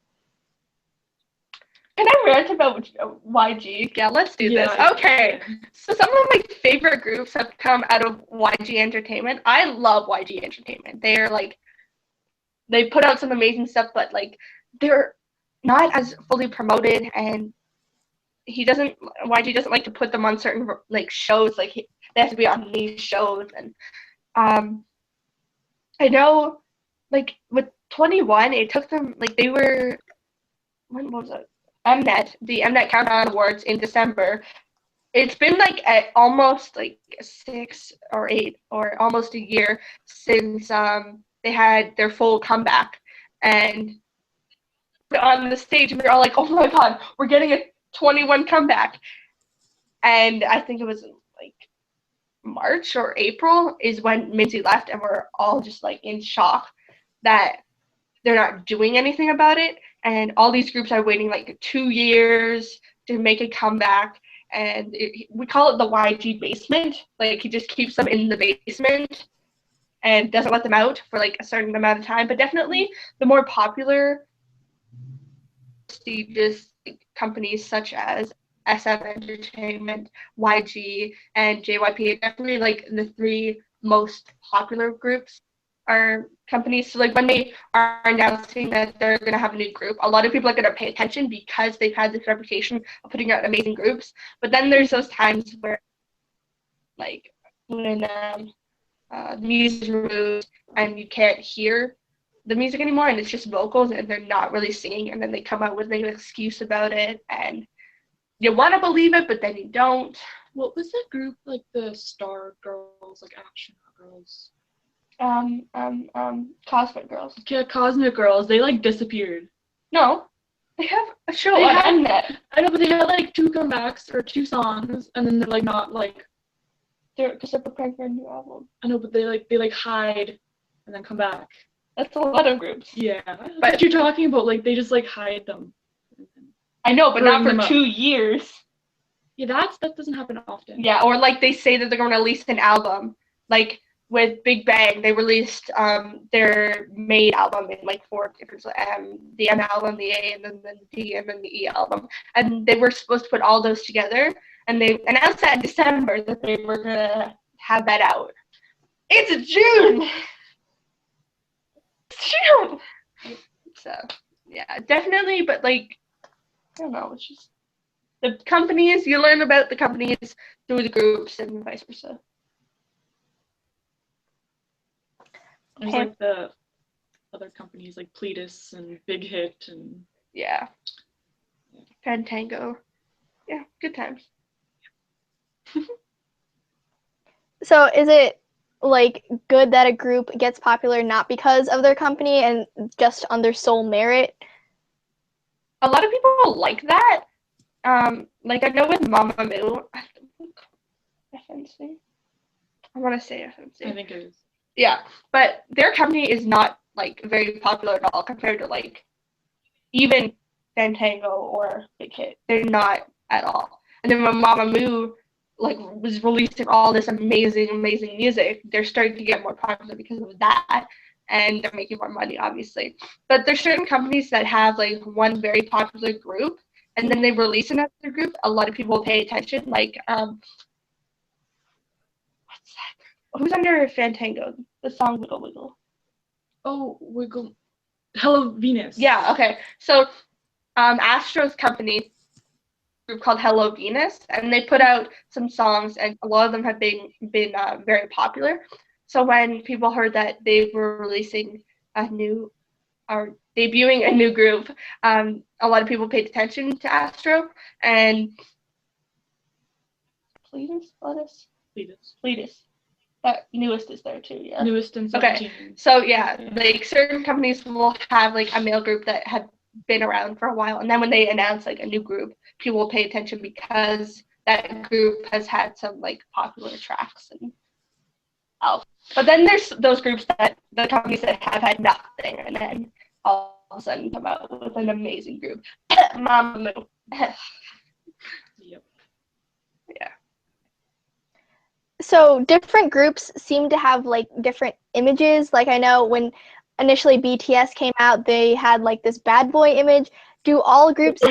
Can I rant about YG? Yeah, let's do this. Okay. So some of my favorite groups have come out of YG Entertainment. I love YG Entertainment. They're like, they put out some amazing stuff, but like they're not as fully promoted, and YG doesn't like to put them on certain like shows. Like they have to be on these shows, and I know like with 21, it took them like they were, when was it? The Mnet Countdown Awards in December. It's been like almost like 6 or 8 or almost a year since they had their full comeback, and on the stage we were all like, oh my god, we're getting a 21 comeback. And I think it was like March or April is when Minzy left, and we're all just like in shock that they're not doing anything about it. And all these groups are waiting like 2 years to make a comeback. And we call it the YG basement. Like he just keeps them in the basement and doesn't let them out for like a certain amount of time. But definitely the more popular, prestigious companies such as SM Entertainment, YG, and JYP are definitely like the 3 most popular groups are companies. So like when they are announcing that they're going to have a new group, a lot of people are going to pay attention because they've had this reputation of putting out amazing groups. But then there's those times where like when the music is removed and you can't hear the music anymore and it's just vocals and they're not really singing, and then they come out with an excuse about it, and you want to believe it but then you don't. What was that group, like the Star Girls, like Astronaut Girls? Cosmic Girls. Yeah, Cosmic Girls. They like disappeared. No, they have a show on Mnet. I know, but they had like 2 comebacks or 2 songs, and then they're like not like. Because they're preparing for a new album. I know, but they hide and then come back. That's a lot of groups. Yeah, but you're talking about like they just like hide them. I know, but not for 2 years. Yeah, that doesn't happen often. Yeah, or like they say that they're going to release an album. Like with Big Bang, they released their main album in like 4 different the M album, the A, and then the D, and then the E album. And they were supposed to put all those together, and they announced that in December that they were going to have that out. It's June! It's June! So, yeah, definitely, but like, I don't know, it's just the companies, you learn about the companies through the groups and vice versa. There's like the other companies like Pledis and Big Hit and Yeah. Fantango. Yeah, good times. So is it like good that a group gets popular not because of their company and just on their sole merit? A lot of people like that. Like I know with Mamamoo, FNC. I want to say FNC. I think it is. Yeah, but their company is not like very popular at all compared to like even Fantango or Big Hit. They're not at all. And then when Mamamoo like was releasing all this amazing music, they're starting to get more popular because of that, and they're making more money obviously. But there's certain companies that have like one very popular group, and then they release another group. A lot of people pay attention. Like what's that? Who's under Fantango? The song Wiggle Wiggle. Oh, Wiggle. Hello Venus. Yeah. Okay. So Astro's company group called Hello Venus, and they put out some songs, and a lot of them have been very popular. So when people heard that they were releasing a new or debuting a new group, a lot of people paid attention to Astro and Pledis. That newest is there too, yeah. Newest and 17. Okay, so yeah, like certain companies will have like a male group that had been around for a while, and then when they announce like a new group, people will pay attention because that group has had some like popular tracks and but then there's those groups that the companies that have had nothing and then all of a sudden come out with an amazing group. Mamamoo. Yep. Yeah. So different groups seem to have like different images. Like I know when initially BTS came out, they had like this bad boy image. Do all groups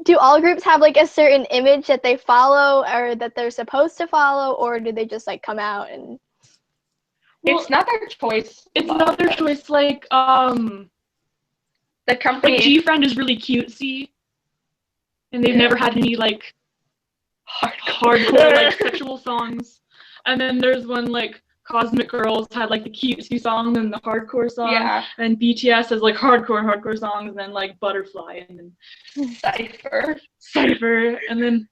do all groups have like a certain image that they follow or that they're supposed to follow, or do they just like come out and It's not their choice. It's not their choice. Like the company like G-Friend is really cutesy, and they've never had any like hardcore like sexual songs. And then there's one like Cosmic Girls had like the cutesy song and the hardcore song. Yeah. And BTS has like hardcore songs, and then like Butterfly and then Cypher, and then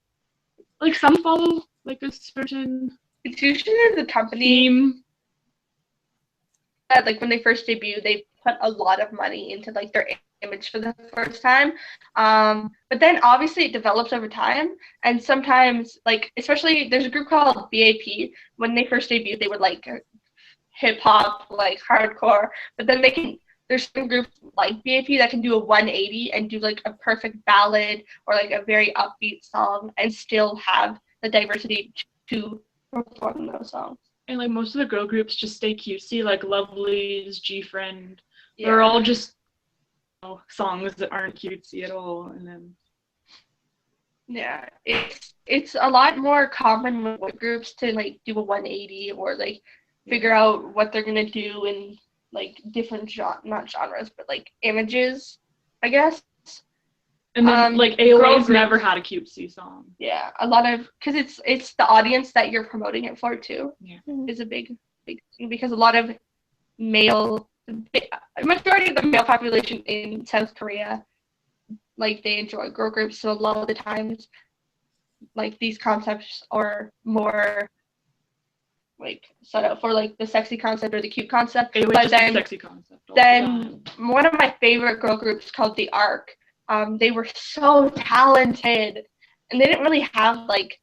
like some follow like a certain It's usually the company theme. that like when they first debut, they put a lot of money into like their image for the first time. But then obviously it develops over time, and sometimes like especially there's a group called BAP. When they first debuted, they were like hip hop, like hardcore, but then there's some groups like BAP that can do a 180 and do like a perfect ballad or like a very upbeat song and still have the diversity to perform those songs. And like most of the girl groups just stay cutesy, like Lovelyz, G-Friend. They're all just songs that aren't cutesy at all, and then it's a lot more common with groups to like do a 180 or like figure out what they're gonna do in like different not genres but like images, I guess. And then like AOA's never had a cutesy song. Yeah, a lot of because it's the audience that you're promoting it for too. Yeah, is a big thing because a lot of majority of the male population in South Korea, like they enjoy girl groups, so a lot of the times like these concepts are more like set up for like the sexy concept or the cute concept. But then sexy concept. Then one of my favorite girl groups called the Ark. They were so talented, and they didn't really have like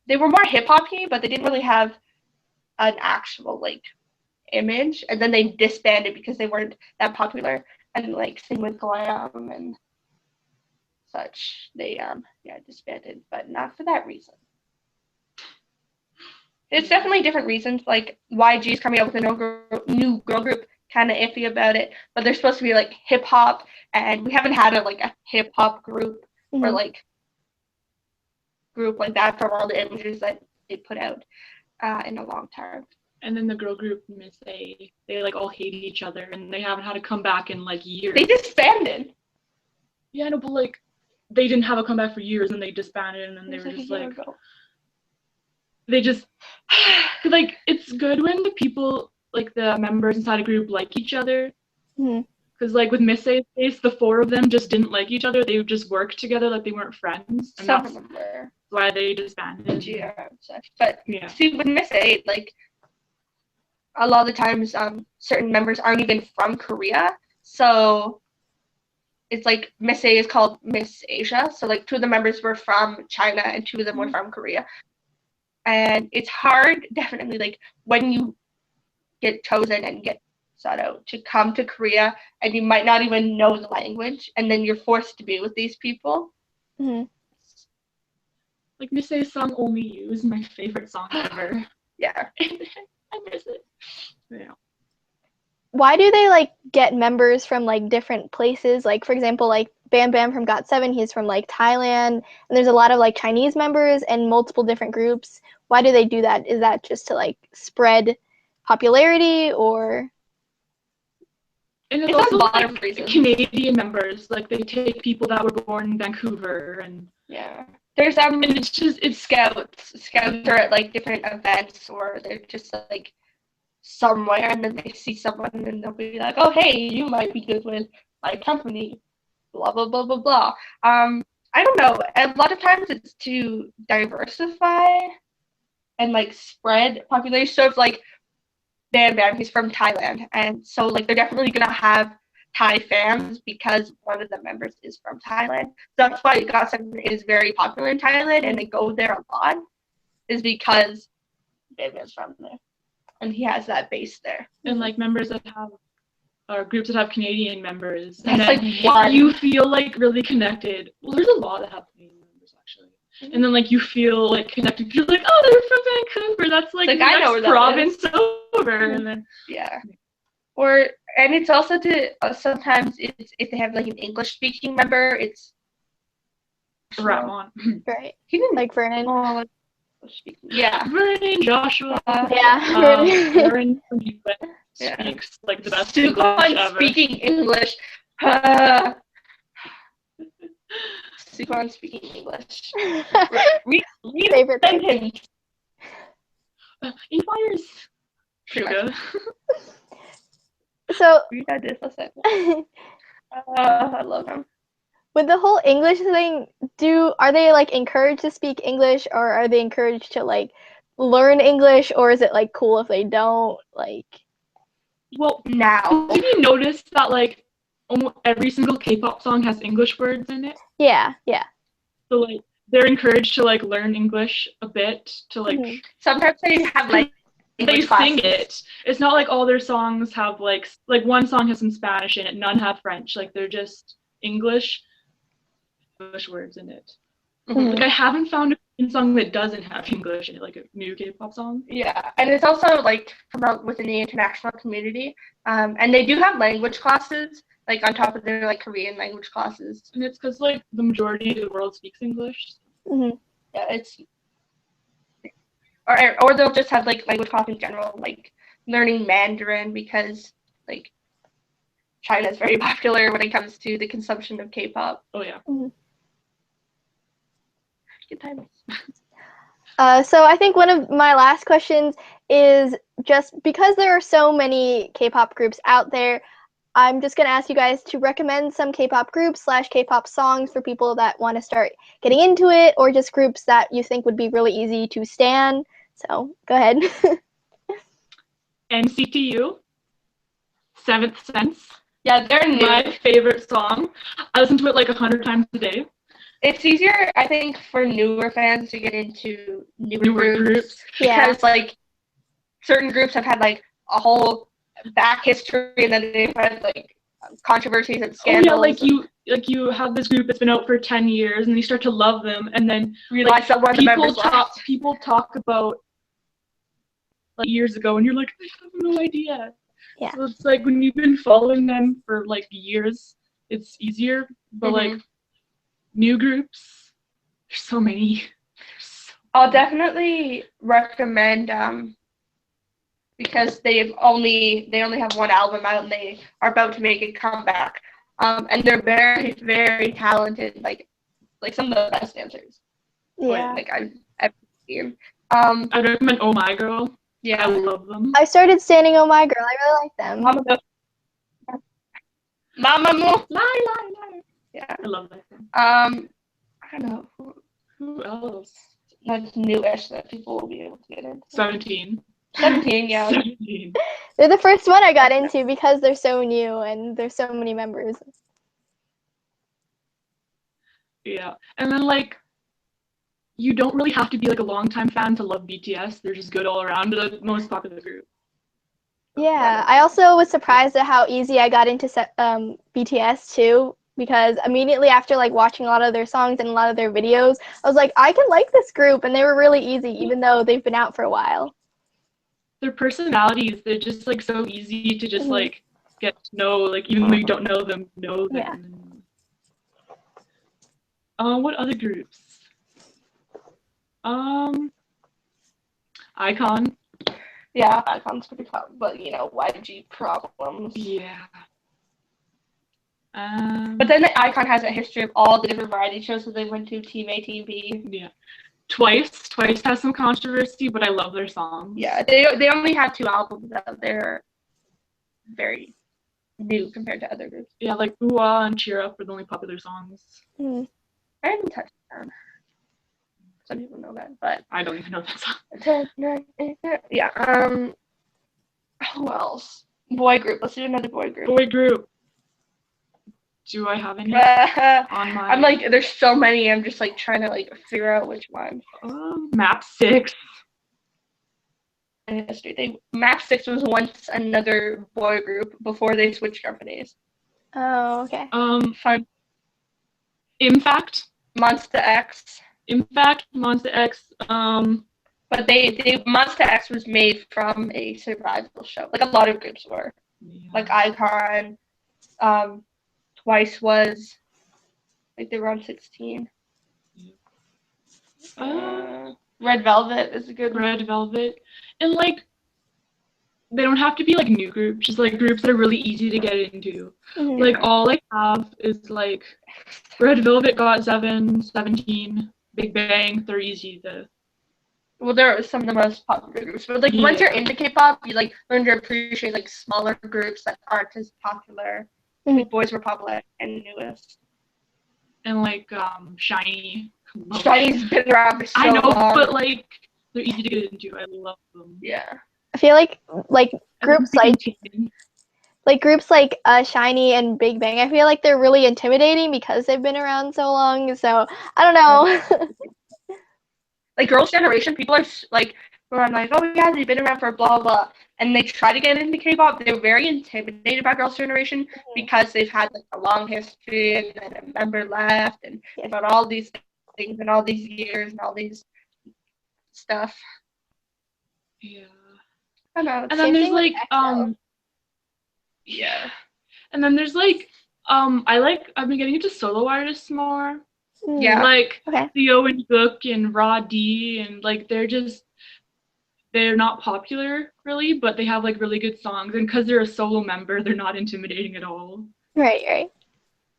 they were more hip hoppy, but they didn't really have an actual like image. And then they disbanded because they weren't that popular. and like same with Glam and such. They disbanded, but not for that reason. It's definitely different reasons. Like YG is coming out with a new girl group, kind of iffy about it, but they're supposed to be like hip hop, and we haven't had a hip hop group or like group like that from all the images that they put out in a long time. And then the girl group Miss A, they like all hate each other, and they haven't had a comeback in like years. They disbanded. Yeah, no, but like they didn't have a comeback for years, and they disbanded, and then they were just like, they just like, it's good when the people, like the members inside a group, like each other. Because like with Miss A's case, the 4 of them just didn't like each other. They would just work together like they weren't friends, and Some that's of them were. why they disbanded. Yeah, such. But yeah, see, with Miss A, like a lot of the times, certain members aren't even from Korea, so it's like Miss A is called Miss Asia. So like 2 of the members were from China and 2 of them were from Korea, and it's hard, definitely, like when you get chosen and get sought out to come to Korea, and you might not even know the language, and then you're forced to be with these people. like Miss A's song "Only You" is my favorite song ever. Yeah. I miss it. Yeah. Why do they like get members from like different places? Like for example, like Bam Bam from GOT7, he's from like Thailand, and there's a lot of like Chinese members and multiple different groups. Why do they do that? Is that just to like spread popularity, or? And it's also a lot of Canadian members. Like they take people that were born in Vancouver, and there's and it's scouts. Scouts are at like different events, or they're just like somewhere, and then they see someone, and then they'll be like, "Oh, hey, you might be good with my company." Blah blah blah blah blah. I don't know. A lot of times it's to diversify and like spread population. So if like Bam Bam, he's from Thailand, and so like they're definitely gonna have Thai fans because one of the members is from Thailand. So that's why GOT7 is very popular in Thailand, and they go there a lot, is because Bam Bam's from there, and he has that base there. And like members that have, or groups that have Canadian members, That's and like one. You feel like really connected. Well, there's a lot that have Canadian members actually. And then like you feel like connected. You're like, oh, they're from Vancouver. That's like the I know where that province over. And then and it's also to sometimes it's if they have like an English speaking member, it's Ramon. Right. He didn't like Vernon. Vernon, Joshua. Vernon from US speaks like the best English ever. Speaking English. Sukon speaking English. Favorite sentence. Inspires. Sugar. So I love him. With the whole English thing, are they like encouraged to speak English, or are they encouraged to like learn English, or is it like cool if they don't like? Well, now have you noticed that like almost every single K-pop song has English words in it? Yeah. So like they're encouraged to like learn English a bit to like. Sometimes they have like they sing it. It's not like all their songs have like one song has some Spanish in it, none have French. Like they're just English words in it. Like I haven't found a Korean song that doesn't have English in it, like a new K-pop song. Yeah, and it's also like come out within the international community, and they do have language classes like on top of their like Korean language classes. And it's because like the majority of the world speaks English. Yeah, it's or they'll just have like language class in general, like learning Mandarin, because like China is very popular when it comes to the consumption of K-pop. Oh yeah. Good times. So I think one of my last questions is just because there are so many K-pop groups out there, I'm just going to ask you guys to recommend some K-pop groups / K-pop songs for people that want to start getting into it, or just groups that you think would be really easy to stan. So go ahead. NCTU, Seventh Sense. Yeah, they're my favorite song. I listen to it like 100 times a day. It's easier, I think, for newer fans to get into newer groups because like certain groups have had like a whole back history, and then they've had like controversies and Oh scandals. yeah, you have this group that's been out for 10 years, and you start to love them, and then realize that one of the members left. people talk about like years ago, and you're like, I have no idea. Yeah. So it's like when you've been following them for like years, it's easier. But like new groups, there's so many. I'll definitely recommend because they only have one album out and they are about to make a comeback. And they're very, very talented, like some of the best dancers. Yeah. Like I've ever seen. I'd recommend Oh My Girl. Yeah. I love them. I started standing Oh My Girl. I really like them. Mama Moo. Lie. Yeah. I love that song. I don't know Who else? that's newish that people will be able to get into. 17. 17, yeah. 17. They're the first one I got into because they're so new and there's so many members. Yeah, and then like, you don't really have to be like a longtime fan to love BTS. They're just good all around. They're the most popular group. Yeah, I also was surprised at how easy I got into BTS too, because immediately after like watching a lot of their songs and a lot of their videos, I was like, I can like this group, and they were really easy, even though they've been out for a while. Their personalities, they're just like so easy to just like get to know, like even though you don't know them, know them. Yeah. What other groups? Icon. Yeah, Icon's pretty fun, but you know, YG problems. Yeah. But then the Icon has a history of all the different variety shows that they went to, Team A, Team B. Yeah. Twice has some controversy, but I love their songs. Yeah, they only have 2 albums out. They're very new compared to other groups. Yeah, like Ooh Ah and Cheer Up are the only popular songs. I haven't touched them. Some people know that, but I don't even know that song. Yeah. Who else? Boy group. Let's do another boy group. Boy group. Do I have any on my? I'm like, there's so many. I'm just like trying to like figure out which one. Map 6. In history, Map 6 was once another boy group before they switched companies. Oh, okay. Fun. Impact. Monster X. Monster X. But they Monster X was made from a survival show, like a lot of groups were. Yeah. Like Icon, Twice was, like they were on 16. Red Velvet is a good one. Red Velvet, and like, they don't have to be like new groups, just like groups that are really easy to get into. Like all I have is like Red Velvet, GOT7, 17, Big Bang. They're easy to. Well, they're some of the most popular groups, but like once you're into K-pop, you like learn to appreciate like smaller groups that aren't as popular. Like Boys Republic and newest. And like Shiny. Shiny's been around for so long. I know, long. but like they're easy to get into. I love them. Yeah. I feel like groups like Shiny and Big Bang, I feel like they're really intimidating because they've been around so long. So I don't know. Like Girls' Generation, people are like, I'm like, oh yeah, they've been around for blah blah, and they try to get into K-pop. They're very intimidated by Girls' Generation because they've had like a long history and then a member left, and about all these things and all these years and all these stuff. Yeah. I know. And then there's like yeah. And then there's like I've been getting into solo artists more. Yeah. Like Theo and Gook and Raw D, and like they're not popular really, but they have like really good songs, and because they're a solo member, they're not intimidating at all. Right.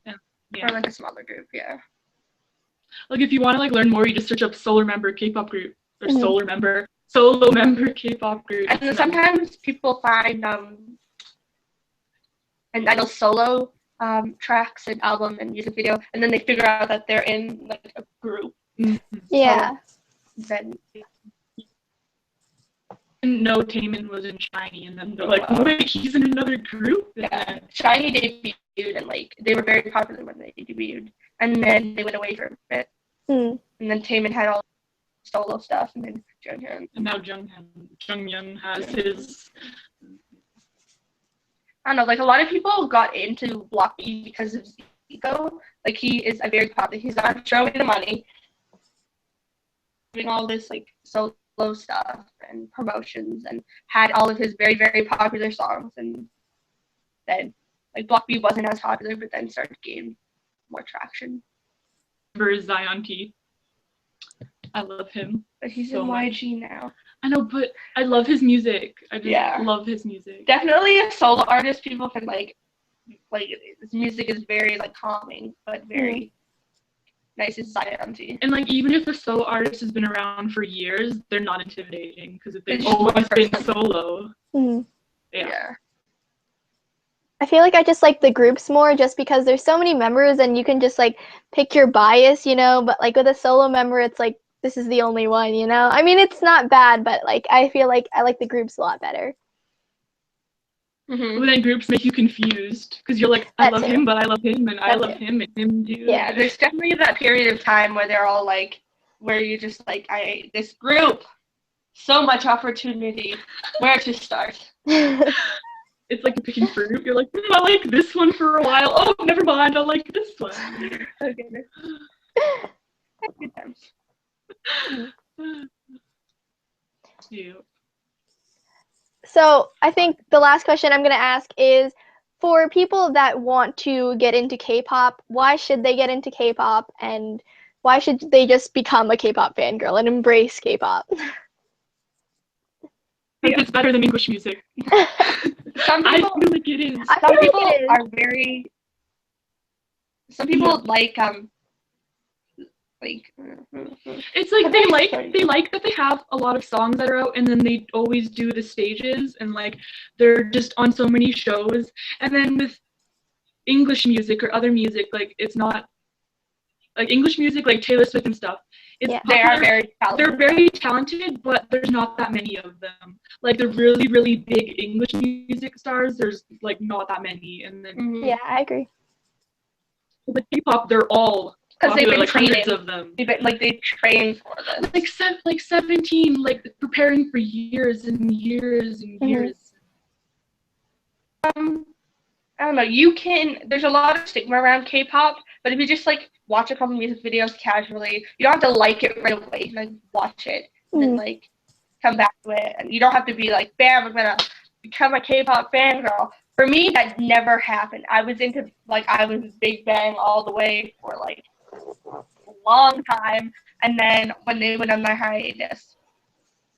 And, Or like a smaller group, yeah. Like if you want to like learn more, you just search up solo member K-pop group or solo member K-pop group. And then sometimes people find an idol solo tracks and album and music video, and then they figure out that they're in like a group. Yeah. So then no, Taemin was in Shiny, and then they're like, wait, he's in another group? Yeah, Shiny debuted, and like they were very popular when they debuted, and then they went away for a bit. And then Taemin had all solo stuff, and then Junghyun. And now Junghyun has his. I don't know, like a lot of people got into Block B because of Zico. Like he is a very popular. He's not showing the money, doing all this like solo stuff and promotions, and had all of his very very popular songs, and then like Block B wasn't as popular, but then started gaining more traction. Remember Zion T? I love him. But he's so in much. YG now. I know, but I love his music. I just love his music. Definitely a solo artist. People can like his music is very like calming, but very nice as Zion T. And like even if a solo artist has been around for years, they're not intimidating because they've always been solo. Yeah. I feel like I just like the groups more just because there's so many members and you can just like pick your bias, you know, but like with a solo member it's like this is the only one, you know. I mean, it's not bad, but like I feel like I like the groups a lot better. But then groups make you confused because you're like, I love him, but I love him, and I love him, and him too. Yeah, there's definitely that period of time where they're all like, where you just like, this group, so much opportunity, where to start. It's like picking fruit. You're like, I like this one for a while. Oh, never mind, I like this one. Okay. Good times. Cute. So I think the last question I'm going to ask is, for people that want to get into K-pop, why should they get into K-pop, and why should they just become a K-pop fangirl and embrace K-pop? It's better than English music. Some people, I feel like it is. Some people are very. Some people like it's like they like that they have a lot of songs that are out, and then they always do the stages, and like they're just on so many shows. And then with English music or other music, like it's not like English music, like Taylor Swift and stuff. It's they are very talented. They're very talented, but there's not that many of them. Like the really really big English music stars, there's like not that many. And then yeah, I agree. With K-pop, they're all because they've been like training. hundreds of them. They train for this. Like 17, like preparing for years and years and years. I don't know. There's a lot of stigma around K-pop, but if you just like watch a couple music videos casually, you don't have to like it right away. Like watch it and then like come back to it, and you don't have to be like, bam, I'm gonna become a K-pop fangirl. For me, that never happened. I was Big Bang all the way for like a long time, and then when they went on my hiatus,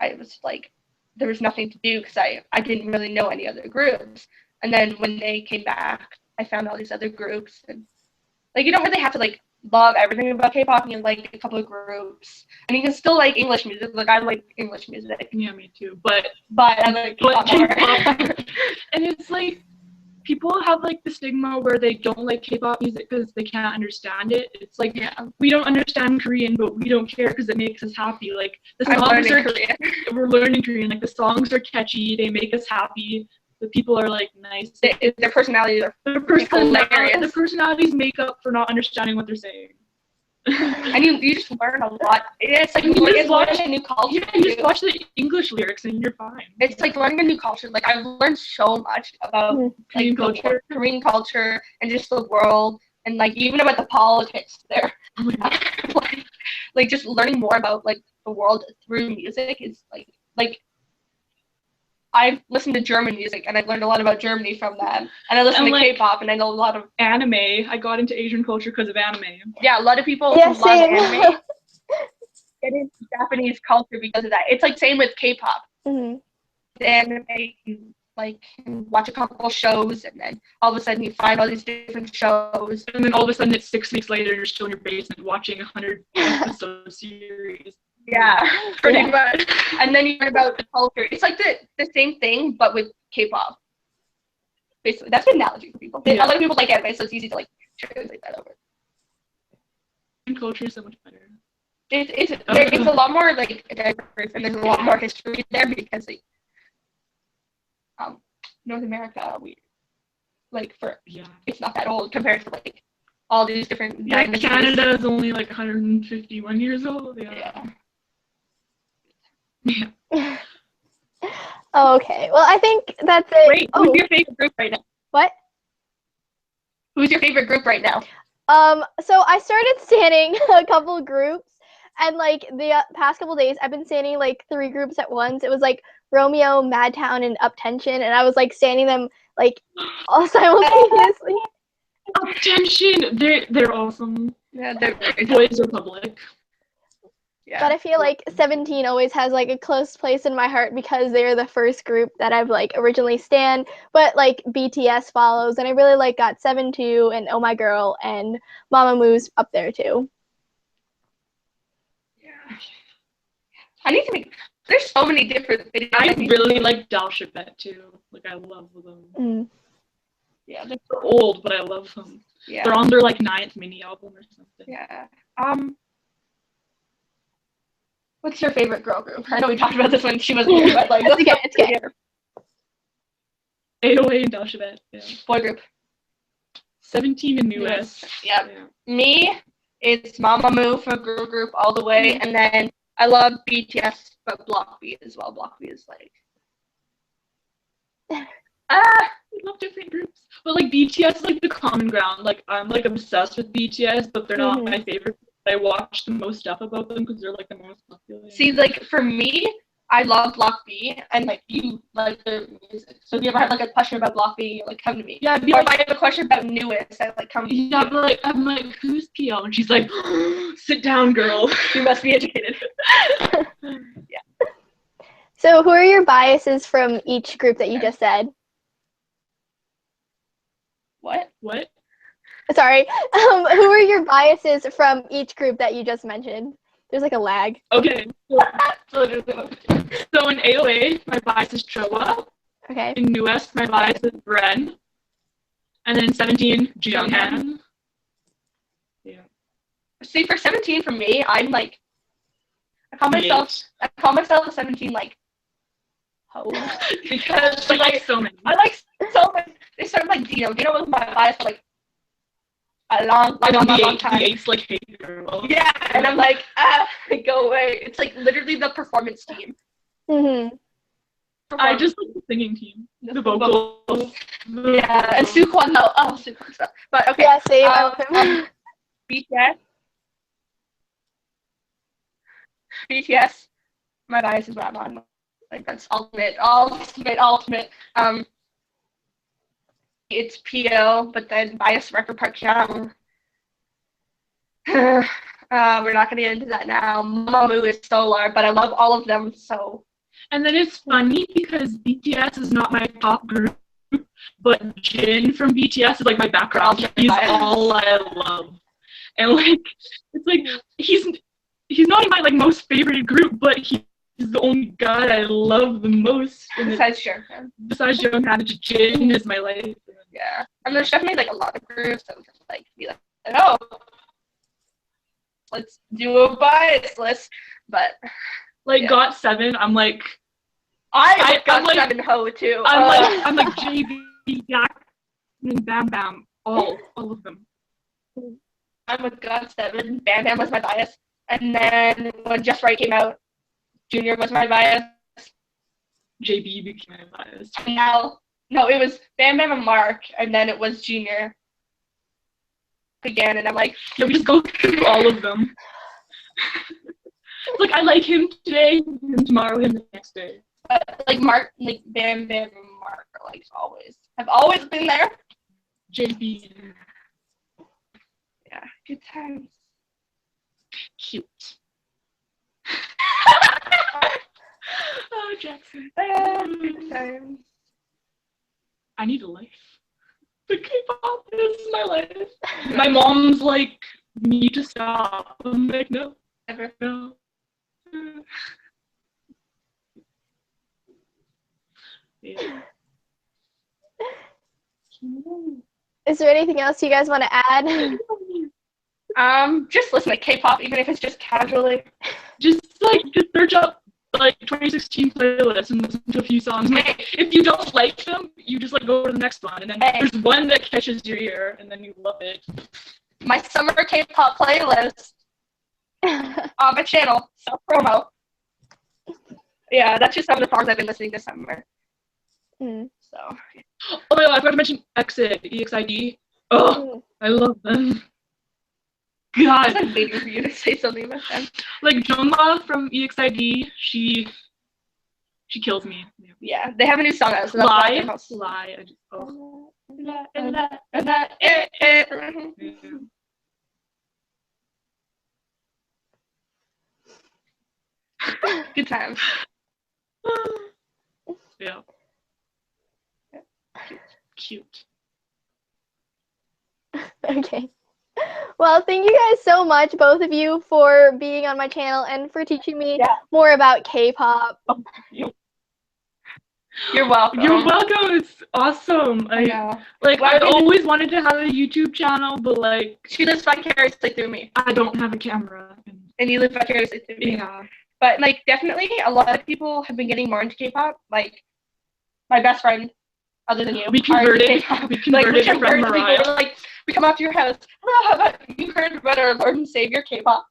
I was like, there was nothing to do because I didn't really know any other groups. And then when they came back, I found all these other groups, and like you don't really have to like love everything about K-pop. You can like a couple of groups, and you can still like English music. Like I like English music. Yeah, me too. But I like K-pop. And it's like people have like the stigma where they don't like K-pop music because they can't understand it. It's like we don't understand Korean, but we don't care because it makes us happy. Like the songs are Korean. We're learning Korean. Like the songs are catchy. They make us happy. The people are like nice. Their personalities are hilarious. The personalities make up for not understanding what they're saying. And you just learn a lot. It's like learning a new culture. Yeah, you just watch the English lyrics and you're fine. It's like learning a new culture. Like I've learned so much about Korean culture, and just the world, and like even about the politics there. Oh like just learning more about like the world through music is like I've listened to German music, and I've learned a lot about Germany from them. And I listen to K-pop, and I know a lot of anime. I got into Asian culture because of anime. Yeah, a lot of people love anime get into Japanese culture because of that. It's like same with K-pop. The anime, you like watch a couple shows, and then all of a sudden you find all these different shows, and then all of a sudden it's 6 weeks later, and you're still in your basement watching 100 episode series. Yeah, pretty much. And then you learn about the culture. It's like the same thing, but with K-pop. Basically, that's an analogy for people. A lot of people like anime, so it's easy to like translate that over. Culture is so much better. It's a lot more like diverse, and there's a lot more history there because like, North America, it's not that old compared to like all these different. Yeah, Canada is only like 151 years old. Yeah. Okay, well, I think that's it. Wait, who's your favorite group right now? What? Who's your favorite group right now? So I started standing a couple groups, and like the past couple days, I've been standing like 3 groups at once. It was like Romeo, Madtown, and Uptension, and I was like standing them like all simultaneously. Uptension, they're awesome. Yeah, they're Boys Republic. Yeah. But I feel like 17 always has like a close place in my heart because they're the first group that I've like originally stan. But like BTS follows, and I really like GOT7 too, and Oh My Girl, and Mamamoo's up there too. Yeah. I need to make. There's so many different videos. I really like Dalshabet too. Like I love them. Mm. Yeah, They're old, but I love them. yeah. They're on their like 9th mini album or something. Yeah. What's your favorite girl group? I know we talked about this when she wasn't here, but like, let's Okay, go it's okay. here. 808 and Dalshabet. Yeah. Boy group. 17 and newest. Yeah. Me, it's Mamamoo for girl group all the way, and then I love BTS, but Block B as well. Block B is like. We love different groups. But like BTS is like the common ground. Like I'm like obsessed with BTS, but they're not my favorite. I watch the most stuff about them because they're like the most popular. See, like for me, I love Block B, and like you like their music. So if you ever have like a question about Block B, like come to me. Yeah, Or if I have a question about Newest, I like come to you. Yeah, but like I'm like, who's PL? And she's like, sit down, girl. You must be educated. Yeah. So who are your biases from each group that you just said? What? Sorry. Who are your biases from each group that you just mentioned? There's like a lag. Okay. So in AOA, my bias is Choa. Okay. In Newest, my bias is Bren. And then in 17, Junghan. Yeah. See, for 17, for me, I'm like, I call myself a 17 like hoe because like so many. I like so many. They started like Dino. Dino was my bias for like a long time. The eight's like hate girl. Yeah, and I'm like, go away. It's like literally the performance team. Mm-hmm. I just like the singing team, the vocals. Yeah, and Sukwon though. Oh, Sukwon stuff. But okay. Yeah, same. I love him. BTS. My bias is Ramon. Like that's ultimate. It's PO, but then bias record Park Young. We're not gonna get into that now. Mamamoo is Solar, but I love all of them so. And then it's funny because BTS is not my top group, but Jin from BTS is like my background. He's all I love, and like it's like he's not in my like most favorite group, but he's the only guy I love the most. Besides Junghan. Besides Junghan, Jin is my life. Yeah, and there's definitely like a lot of groups that would just like be like, oh, let's do a bias list, but like GOT7, I'm like, I got like, 7 ho too. I'm like JB, Jack, and Bam Bam, all of them. I'm with GOT7. Bam Bam was my bias, and then when Just Right came out, Junior was my bias. JB became my bias. And now. No, it was Bam Bam and Mark, and then it was Junior again, and I'm like, yeah, we just go through all of them. Like, I like him today, and tomorrow, him the next day. Like Mark, like Bam Bam and Mark are like have always been there. JB. Yeah, good times. Cute. Oh, Jackson. Good times. I need a life. The K-pop is my life. My mom's like, you need to stop. I'm like, no. Never. No. Yeah. Is there anything else you guys want to add? Just listen to K-pop, even if it's just casually. Just search up like 2016 playlist and listen to a few songs. Like, if you don't like them, you just like go to the next one, and then there's one that catches your ear, and then you love it. My summer K-pop playlist on my channel, self promo. Yeah, that's just some of the songs I've been listening this summer. Mm. So Oh my god, I forgot to mention Exit, EXID. Oh, I love them. I God. was like waiting for you to say something about them. Like Jungla from EXID, she kills me. Yeah, they have a new song out. So that's why they're most- Lie. I just, oh. Good times. Yeah. Cute. Okay. Well, thank you guys so much, both of you, for being on my channel and for teaching me more about K-pop. You're welcome. You're welcome. It's awesome. I know. Like, Well, I always wanted to have a YouTube channel, but like, she lives vicariously through me. I don't have a camera. And you live vicariously through me. Yeah. But like, definitely, a lot of people have been getting more into K-pop. Like, my best friend, other than you, We converted your friend Mariah. People. Like, we come up to your house. Oh, how about you heard about our Lord and Savior K-pop?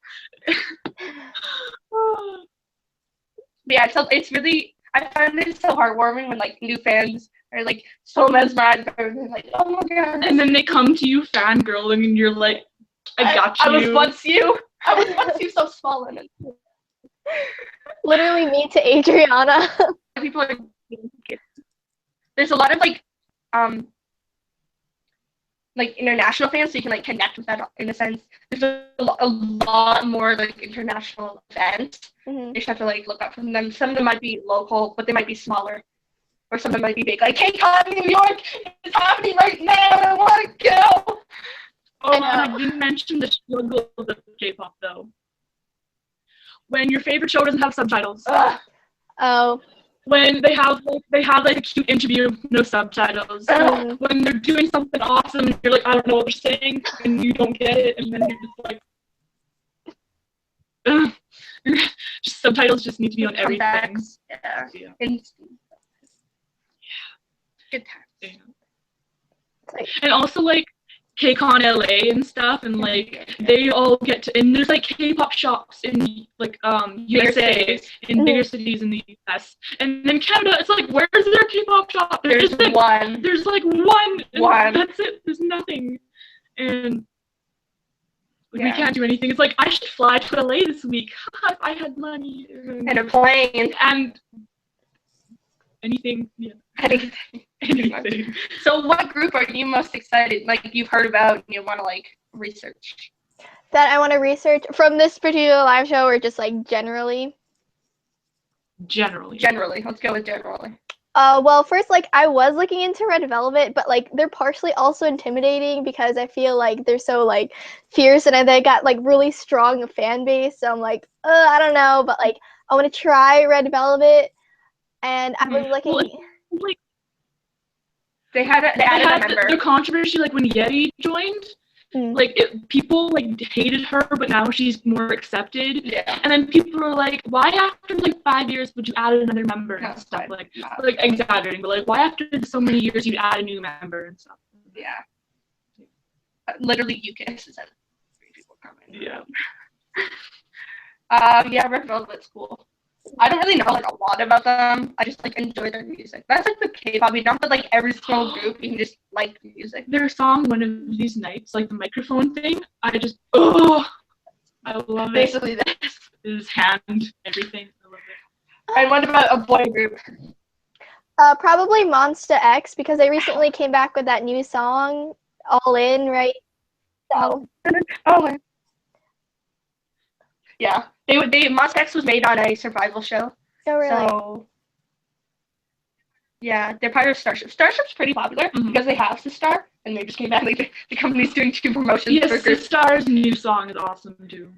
Yeah, it's really. I find it so heartwarming when like new fans are like so mesmerized by everything, like, oh my god. And then they come to you fangirling and you're like, I got you. I was once you so small and Literally me to Adriana. people are there's a lot of like international fans, so you can like connect with that in a sense. There's a lot more like international events. You just have to like look up from them. Some of them might be local, but they might be smaller, or some of them might be big. Like K-Con in New York is happening right now, and I want to go. Oh, and I didn't mention the struggle of K-pop though. When your favorite show doesn't have subtitles. Oh. When they have like a cute interview, no subtitles. When they're doing something awesome, and you're like, I don't know what they're saying, and you don't get it, and then you're just like, just subtitles just need to be on everything. Yeah. Good times. Yeah. And also like KCON LA and stuff, and like they all get to, and there's like K-pop shops in like USA, in bigger cities in the US, and then Canada, it's like, where's their K-pop shop? There's one. There's like one. One. That's it. There's nothing, and we can't do anything. It's like, I should fly to LA this week if I had money and a plane and anything. Yeah. Anything. So what group are you most excited, like you've heard about and you want to like research? That I want to research from this particular live show, or just like generally? Generally. Let's go with generally. Well, first, like, I was looking into Red Velvet, but like they're partially also intimidating because I feel like they're so like fierce, and they got like really strong fan base. So I'm like, I don't know, but like I want to try Red Velvet, and I was looking. Well, like, they added a member. The controversy, like when Yeti joined, like people like hated her, but now she's more accepted. Yeah. And then people were like, why after like 5 years would you add another member and stuff? Like exaggerating, but like why after so many years you'd add a new member and stuff? Yeah. Literally, UKIS is at 3 people coming. Yeah. Yeah, Red Velvet's cool. I don't really know like a lot about them. I just like enjoy their music. That's like the K-pop. You don't have like every single group. You can just like the music. Their song "One of These Nights," like the microphone thing. I love it. Basically, this. His hand, everything. I love it. And what about a boy group? Probably Monsta X, because they recently came back with that new song, All In, right? So. Yeah, Monsta X was made on a survival show. Oh, really? So, yeah, they're part of Starship. Starship's pretty popular because they have Sistar, and they just came back. Like, the company's doing 2 promotions. Yes, Sistar's new song is awesome too.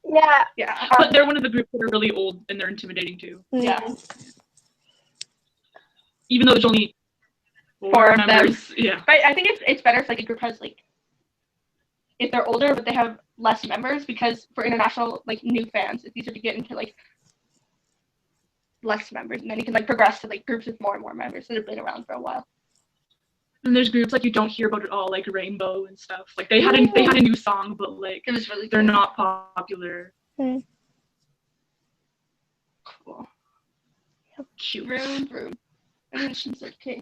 Yeah. Yeah. But they're one of the groups that are really old and they're intimidating too. Yeah. Even though there's only 4 members. Them. Yeah. But I think it's better if like a group has like, if they're older but they have less members, because for international like new fans it's easier to get into like less members, and then you can like progress to like groups with more and more members that have been around for a while. And there's groups like you don't hear about at all, like Rainbow and stuff. Like they had a new song, but like it was really they're not popular. Cool. Cute. Room. And then she's like, okay.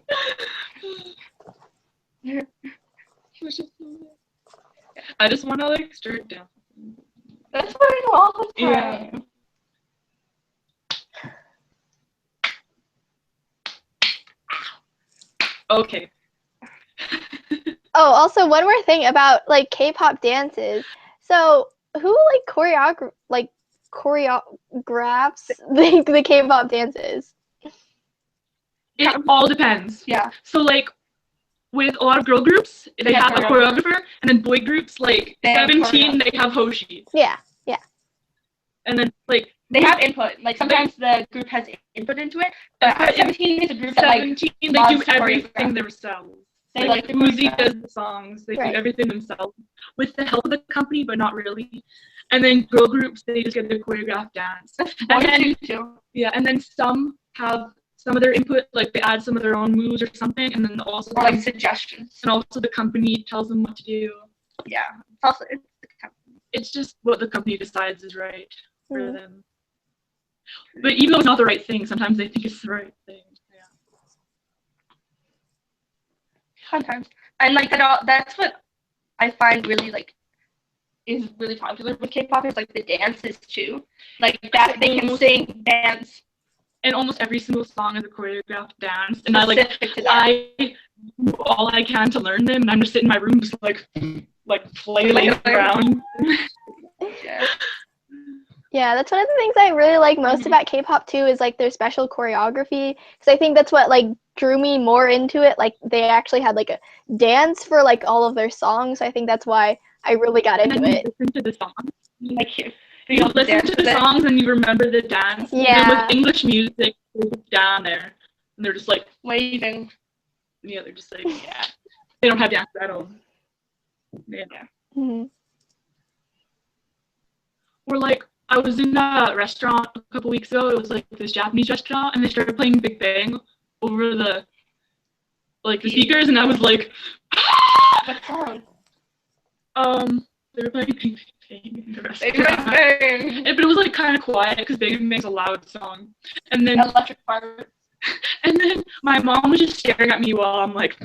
I just want to like stir it down. That's what I do all the Yeah. time. Okay. Oh, also one more thing about like K-pop dances. So who like choreographs the K-pop dances? It all depends. Yeah. So like with a lot of girl groups, they have a choreographer, and then boy groups like They have 17, they have Hoshi. Yeah. And then like They have input. Like sometimes the group has input into it, but 17 is a group that like 17, they loves do to everything choreograph. themselves. They Like like to Uzi choreograph. does the songs, they Right. do everything themselves with the help of the company, but not really. And then girl groups, they just get the choreographed dance. And then too. Yeah, and then some have some of their input, like they add some of their own moves or something, and then also Or like suggestions. and also the company tells them what to do. Yeah. It's also it's the company. It's just what the company decides is right for Mhm. them. But even though it's not the right thing, sometimes they think it's the right thing. Yeah. Sometimes. And like that's what I find really like is really popular with K-pop is like the dances too. Like that they can sing, dance. And almost every single song is a choreographed dance, and I Specific to that. do all I can to learn them, and I'm just sitting in my room just like flailing around. Yeah. Yeah, that's one of the things I really like most about K-pop too is like their special choreography because I think that's what like drew me more into it. Like they actually had like a dance for like all of their songs. I think that's why I really got into it. Listen to the songs. Like You listen to the songs and you remember the dance. Yeah. And with English music, they're just down there and they're just like waving. Yeah, they're just like yeah. They don't have dance at all. Yeah. Mm-hmm. Or like I was in a restaurant a couple weeks ago. It was like this Japanese restaurant, and they started playing Big Bang over the speakers, and I was like, What song? they were playing Big Bang in the restaurant. Bang. But it was like kind of quiet because Big Bang's a loud song. And then Electric Fire. and then my mom was just staring at me while I'm like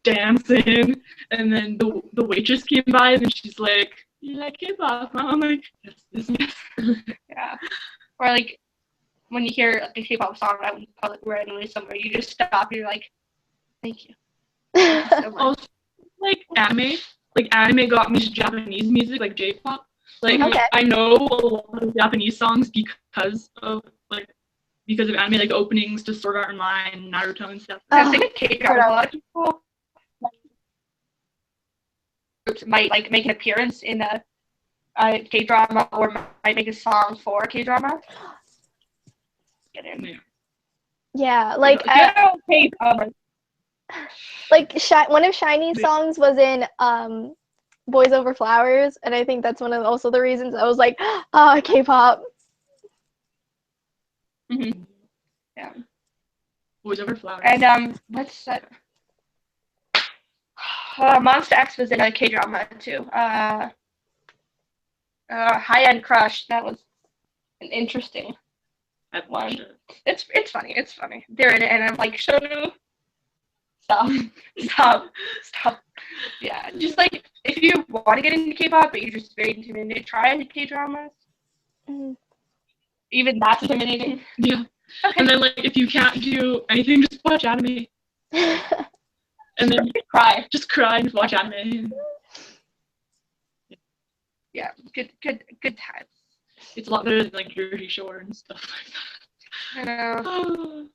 dancing, and then the waitress came by and she's like, "You like K-pop?" I'm like, yes. Yeah. Or like when you hear like, a K-pop song out in public randomly somewhere, you just stop. You're like, "Thank you." So much. Also, like anime got me to Japanese music, like J-pop. Like Okay. I know a lot of Japanese songs because of anime, like openings to Sword Art Online, Naruto, and stuff. I think K-drama, a lot of people groups might like make an appearance in a K-drama or might make a song for a K-drama. Get in. Yeah, like K-drama. like one of Shiny's songs was in Boys Over Flowers, and I think that's one of also the reasons I was like, K-pop. Mm-hmm. Yeah. Boys Over Flowers. And what's that? Monster X was in a K-drama too. High End Crush. That was an interesting one. It's funny. It's funny. They're in it, and I'm like, Shonu, stop. Yeah, just like if you want to get into K-pop, but you're just very intimidated, try K-dramas. Mm-hmm. Even that's intimidating. Yeah. Okay. And then like if you can't do anything, just watch anime. And then just cry and watch anime. Yeah, good times. It's a lot better than like Jersey Shore and stuff like that. I know.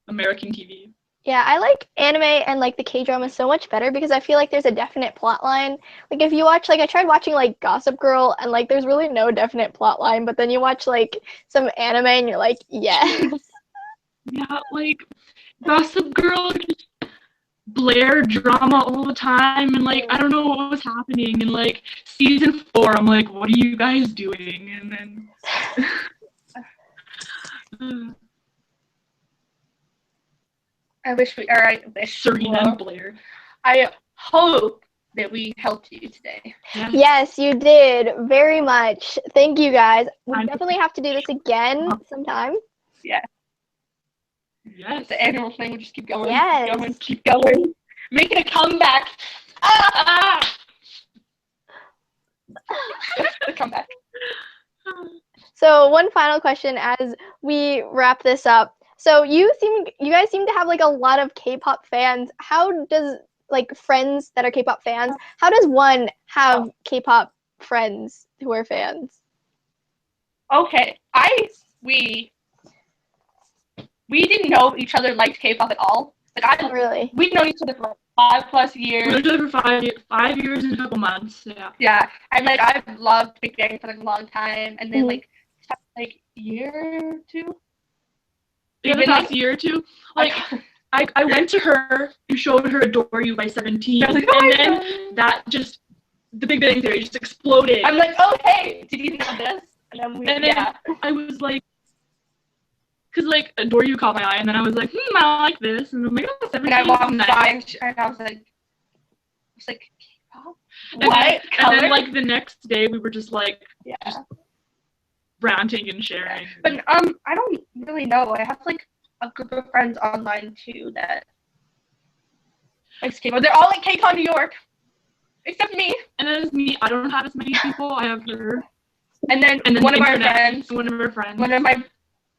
American TV. Yeah, I like anime and like the K-drama so much better because I feel like there's a definite plot line. Like if you watch I tried watching like Gossip Girl and like there's really no definite plot line, but then you watch like some anime and you're like, yes. Yeah, like Gossip Girl, Blair drama all the time, and like I don't know what was happening. And like season 4, I'm like, what are you guys doing? And then I wish Serena and Blair. I hope that we helped you today. Yes, you did very much. Thank you guys. We definitely have to do this again sometime. Yeah. Yes. The annual thing will just keep going. Yes. Keep going. Making a comeback. The comeback. So one final question as we wrap this up. So you guys seem to have like a lot of K-pop fans. How does like friends that are K-pop fans, how does one have K-pop friends who are fans? Okay, we didn't know each other liked K-pop at all. Like Really? we've known each other for like 5+ years. We've known each other for 5 years and a couple months. Yeah. Yeah, and like I've loved Big Bang for like a long time, and then Mhm. like year or two. Yeah, the past year or two. Like I went to her and showed her "Adore You" by 17, I was like, oh and my then God. that just the Big Bang Theory just exploded. I'm like, oh hey, did you know this? And then I was like, because like "Adore You" caught my eye, and then I was like, I like this, and I'm like, oh, 17 and I walked nice. by and I was like K-pop? And What? and then like the next day we were just like Yeah. ranting and sharing. But I don't really know. I have like a group of friends online too that likes K-pop. They're all like KCON New York, except me. And then it's me. I don't have as many people. I have her. And then one of our friends. One of her friends. One of my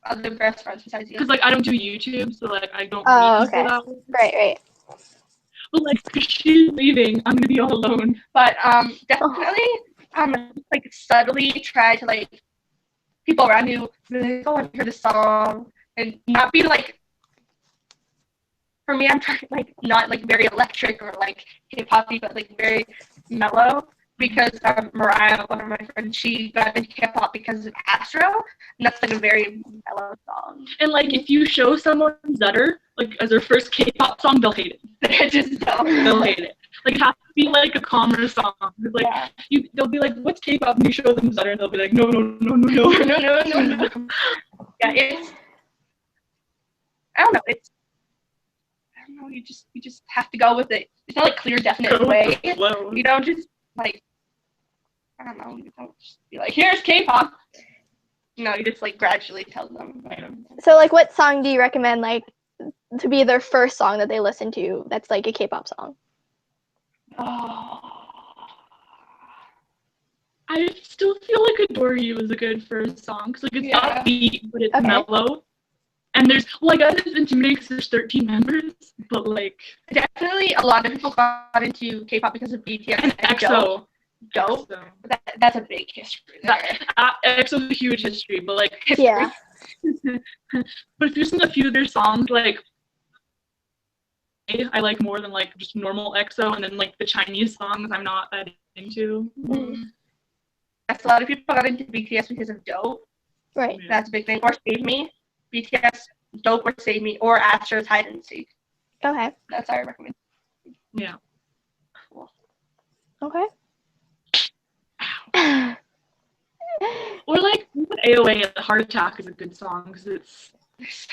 other best friends besides you. Because like I don't do YouTube, so like I don't Oh, meet okay. people that way. Right. But like, cause she's leaving, I'm gonna be all alone. But definitely like subtly try to like people around you really go and hear the song and not be like. For me, I'm trying like not like very electric or like hip-hoppy, but like very mellow. Because Mariah, one of my friends, she got into hip-hop because of Astro, and that's like a very mellow song. And like, if you show someone Zutter like as their first K-pop song, they'll hate it. They just don't. They'll hate it. Like it has to be like a calmer song. Like they'll be like, "What's K-pop?" And you show them Zutter, and they'll be like, "No." No. Yeah, it's. I don't know. It's. I don't know. You just have to go with it. It's not like clear, definite way. You don't just like. I don't know. You don't just be like, "Here's K-pop." No, you just like gradually tell them. So like what song do you recommend like to be their first song that they listen to that's like a K-pop song? Oh. I still feel like "Adore You" is a good first song because like it's not beat, but it's mellow. And there's I guess it's intimidating because there's 13 members, but like definitely a lot of people got into K-pop because of BTS and EXO. Dope. That's a big history there. EXO's a huge history, but like Yeah. But if you listen to a few of their songs, like I like more than like just normal EXO, and then like the Chinese songs I'm not that into. That's a lot of people got into BTS because of Dope. Right. Yeah. That's a big thing. Or Save Me. BTS, Dope, or Save Me, or Astro's Hide and Seek. Okay. That's our recommendation. Yeah. Cool. Okay. Or like AOA, Heart Attack is a good song because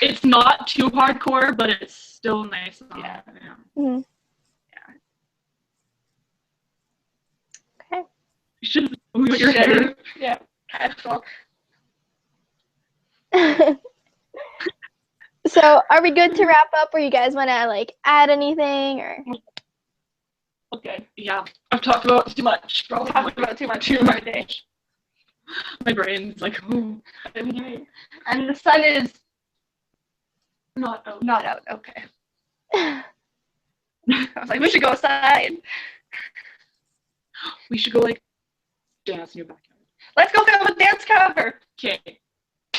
it's not too hardcore, but it's still a nice song. Yeah. Mm-hmm. Yeah. Okay. You should have moved your hair. Yeah. Cool. So are we good to wrap up, or you guys want to like add anything or? Okay. Yeah. I've talked about too much. I've talked about too much my day. My brain's like, oh. And the sun is Not out. not out. Okay. I was like, we should go outside. We should go like dance in your backyard. Let's go film a dance cover. Okay.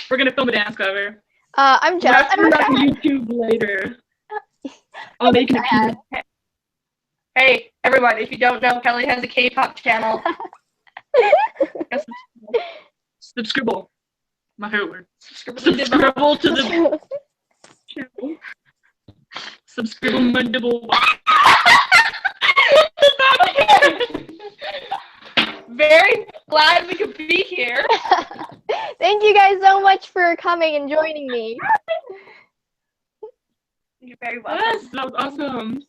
We're gonna film a dance cover. I'm jealous. I'm on sad. YouTube later. I'll make an appearance. Hey, everybody, if you don't know, Kelly has a K-pop channel. Subscribble. My favorite word. Subscribble to the channel. Subscribble my nibble. Very glad we could be here. Thank you guys so much for coming and joining me. You're very welcome. Yes, that was awesome.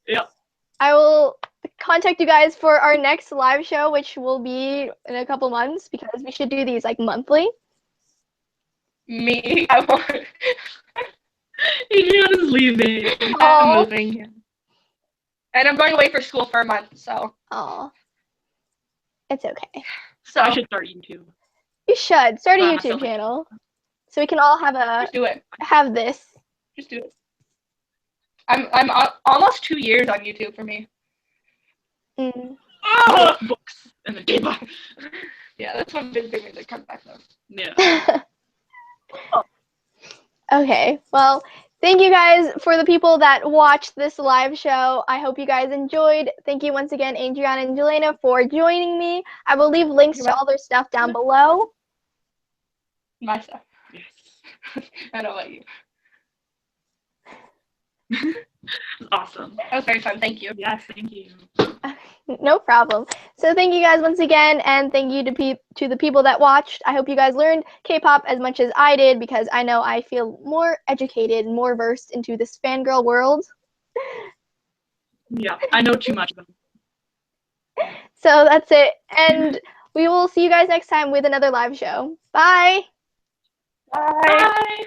Yeah. I will contact you guys for our next live show, which will be in a couple months because we should do these like monthly. Me, I want. Adriana's leaving. I'm Oh, moving. Yeah. And I'm going away for school for a month, so. oh, it's okay. So I should start YouTube. You should start a Wow, so YouTube much. channel so we can all just do it. have this. Just do it. I'm almost 2 years on YouTube for me. Mm. Oh, books and the K-pop. Yeah, that's one big thing that comes back though. Yeah. Okay, well, thank you guys for the people that watched this live show. I hope you guys enjoyed. Thank you once again, Adriana and Jelena, for joining me. I will leave links to all their stuff down below. My stuff. Yes. I don't let you. Awesome. That was very fun. Thank you. Yes, thank you. No problem. So thank you guys once again, and thank you to the people that watched. I hope you guys learned K-pop as much as I did, because I know I feel more educated, more versed into this fangirl world. Yeah, I know too much about it. So that's it, and we will see you guys next time with another live show. Bye! Bye. Bye.